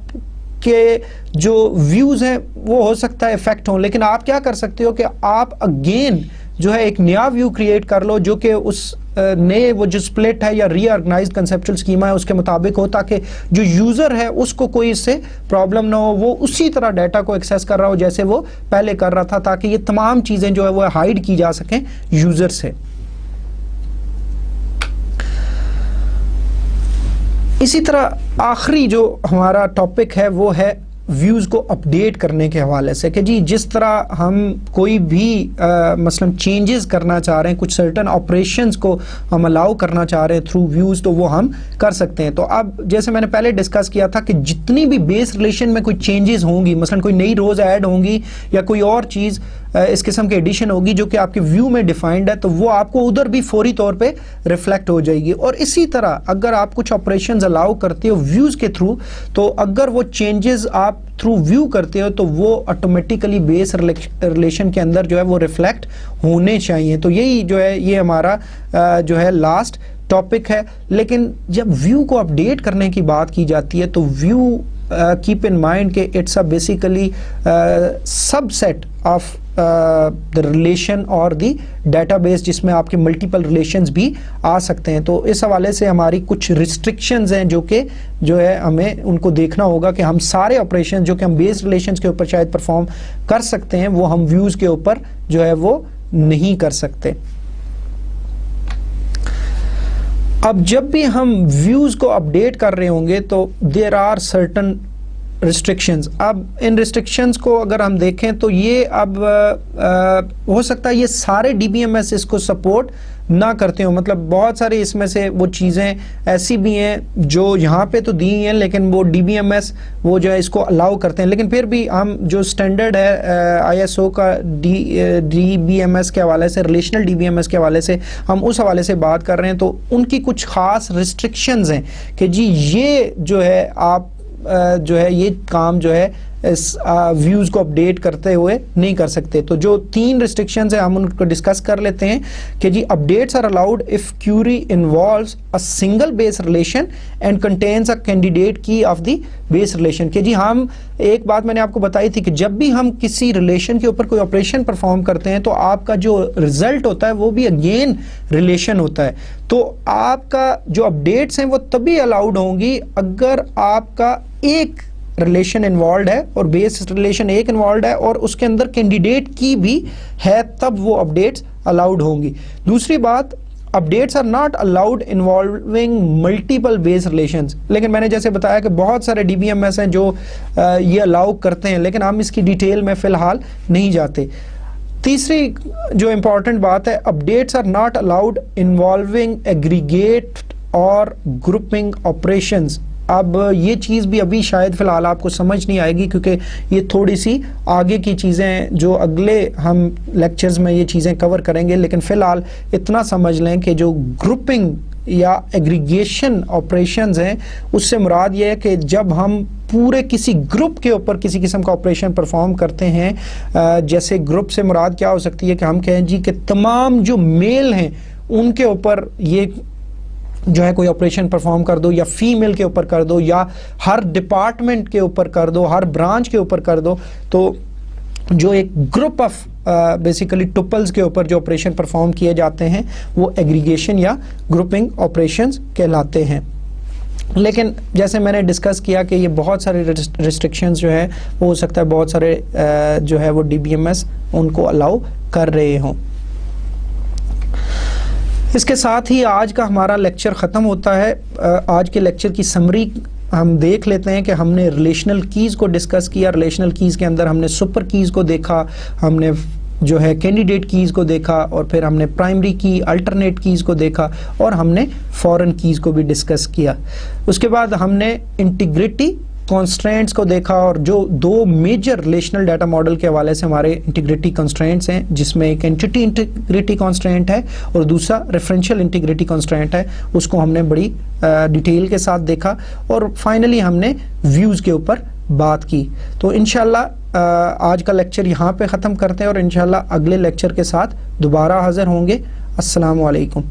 के जो व्यूज हैं वो हो सकता है इफेक्ट हो, लेकिन आप क्या कर सकते हो कि आप अगेन जो है एक नया व्यू क्रिएट कर लो जो कि उस नए वो जो स्प्लिट है या रीऑर्गेनाइज्ड कंसेप्चुअल स्कीमा है उसके मुताबिक हो, ताकि जो यूज़र है उसको कोई इससे प्रॉब्लम ना हो, वो उसी तरह डाटा को एक्सेस कर रहा हो जैसे वो पहले कर रहा था, ताकि ये तमाम चीज़ें जो है वो हाइड की जा सकें यूज़र से। इसी तरह आखिरी जो हमारा टॉपिक है वो है व्यूज़ को अपडेट करने के हवाले से कि जी जिस तरह हम कोई भी मसलन चेंजेस करना चाह रहे हैं, कुछ सर्टन ऑपरेशंस को हम अलाउ करना चाह रहे हैं थ्रू व्यूज़, तो वो हम कर सकते हैं। तो अब जैसे मैंने पहले डिस्कस किया था कि जितनी भी बेस रिलेशन में कोई चेंजेस होंगी, मसलन कोई नई रोज़ ऐड होंगी या कोई और चीज़ इस किस्म की एडिशन होगी जो कि आपके व्यू में डिफाइंड है, तो वो आपको उधर भी फौरी तौर पे रिफ्लेक्ट हो जाएगी। और इसी तरह अगर आप कुछ ऑपरेशंस अलाउ करते हो व्यूज़ के थ्रू, तो अगर वो चेंजेस आप थ्रू व्यू करते हो तो वो ऑटोमेटिकली बेस रिलेशन के अंदर जो है वो रिफ्लेक्ट होने चाहिए। तो यही जो है ये हमारा जो है लास्ट टॉपिक है। लेकिन जब व्यू को अपडेट करने की बात की जाती है तो व्यू कीप इन माइंड कि it's a basically subset of the relation और द डेटाबेस जिसमें आपके मल्टीपल रिलेशंस भी आ सकते हैं। तो इस हवाले से हमारी कुछ रिस्ट्रिक्शंस हैं जो कि जो है हमें उनको देखना होगा कि हम सारे ऑपरेशन जो कि हम बेस रिलेशंस के ऊपर शायद परफॉर्म कर सकते हैं वो हम व्यूज़ के ऊपर जो है वो नहीं कर सकते। अब जब भी हम व्यूज़ को अपडेट कर रहे होंगे तो देयर आर सर्टन रिस्ट्रिक्शंस। अब इन रिस्ट्रिक्शंस को अगर हम देखें तो ये अब हो सकता है ये सारे DBMS इसको सपोर्ट ना करते हो, मतलब बहुत सारे इसमें से वो चीज़ें ऐसी भी हैं जो यहाँ पे तो दी हैं लेकिन वो DBMS वो जो है इसको अलाउ करते हैं, लेकिन फिर भी हम जो स्टैंडर्ड है ISO का DBMS के हवाले से, रिलेशनल DBMS के हवाले से हम उस हवाले से बात कर रहे हैं, तो उनकी कुछ ख़ास रिस्ट्रिक्शंस हैं कि जी ये जो है आप जो है ये काम जो है इस व्यूज़ को अपडेट करते हुए नहीं कर सकते। तो जो 3 रिस्ट्रिक्शंस है हम उनको डिस्कस कर लेते हैं कि जी updates are allowed if query involves a single base relation and contains a candidate key of the base relation. कि जी हम एक बात मैंने आपको बताई थी कि जब भी हम किसी रिलेशन के ऊपर कोई ऑपरेशन परफॉर्म करते हैं तो आपका जो रिजल्ट होता है वो भी अगेन रिलेशन होता है। तो आपका जो अपडेट्स हैं वो तभी अलाउड होंगी अगर आपका एक रिलेशन इन्वॉल्व है और बेस रिलेशन एक इन्वॉल्व है और उसके अंदर कैंडिडेट की भी है, तब वो अपडेट्स अलाउड होंगी। दूसरी बात, updates are not allowed involving multiple base relations. लेकिन मैंने जैसे बताया कि बहुत सारे DBMS हैं जो ये अलाउ करते हैं, लेकिन हम इसकी डिटेल में फ़िलहाल नहीं जाते। तीसरी जो इम्पॉर्टेंट बात है, updates are not allowed involving aggregate और ग्रुपिंग ऑपरेशंस। अब ये चीज़ भी अभी शायद फ़िलहाल आपको समझ नहीं आएगी क्योंकि ये थोड़ी सी आगे की चीज़ें जो अगले हम लेक्चर्स में ये चीज़ें कवर करेंगे, लेकिन फ़िलहाल इतना समझ लें कि जो ग्रुपिंग या एग्रीगेशन ऑपरेशंस हैं उससे मुराद ये है कि जब हम पूरे किसी ग्रुप के ऊपर किसी किस्म का ऑपरेशन परफॉर्म करते हैं, जैसे ग्रुप से मुराद क्या हो सकती है कि हम कहें जी कि तमाम जो मेल हैं उनके ऊपर ये जो है कोई ऑपरेशन परफॉर्म कर दो, या फीमेल के ऊपर कर दो, या हर डिपार्टमेंट के ऊपर कर दो, हर ब्रांच के ऊपर कर दो। तो जो एक ग्रुप ऑफ बेसिकली टुपल्स के ऊपर जो ऑपरेशन परफॉर्म किए जाते हैं वो एग्रीगेशन या ग्रुपिंग ऑपरेशंस कहलाते हैं। लेकिन जैसे मैंने डिस्कस किया कि ये बहुत सारे रिस्ट्रिक्शंस जो है वो हो सकता है बहुत सारे जो है वो DBMS उनको अलाउ कर रहे हों। इसके साथ ही आज का हमारा लेक्चर ख़त्म होता है। आज के लेक्चर की समरी हम देख लेते हैं कि हमने रिलेशनल कीज़ को डिस्कस किया। रिलेशनल कीज़ के अंदर हमने सुपर कीज़ को देखा, हमने जो है कैंडिडेट कीज़ को देखा, और फिर हमने प्राइमरी की, अल्टरनेट कीज़ को देखा, और हमने फॉरेन कीज़ को भी डिस्कस किया। उसके बाद हमने इंटीग्रिटी कॉन्स्ट्रेंट्स को देखा, और जो दो मेजर रिलेशनल डाटा मॉडल के हवाले से हमारे इंटीग्रिटी कॉन्स्ट्रेंट्स हैं, जिसमें एक एंटिटी इंटीग्रिटी कॉन्स्ट्रेंट है और दूसरा रेफरेंशियल इंटीग्रिटी कॉन्स्ट्रेंट है, उसको हमने बड़ी डिटेल के साथ देखा। और फाइनली हमने व्यूज़ के ऊपर बात की। तो इंशाल्लाह आज का लेक्चर यहाँ पे ख़त्म करते हैं और इंशाल्लाह अगले लेक्चर के साथ दोबारा हाज़िर होंगे। अस्सलामु अलैकुम।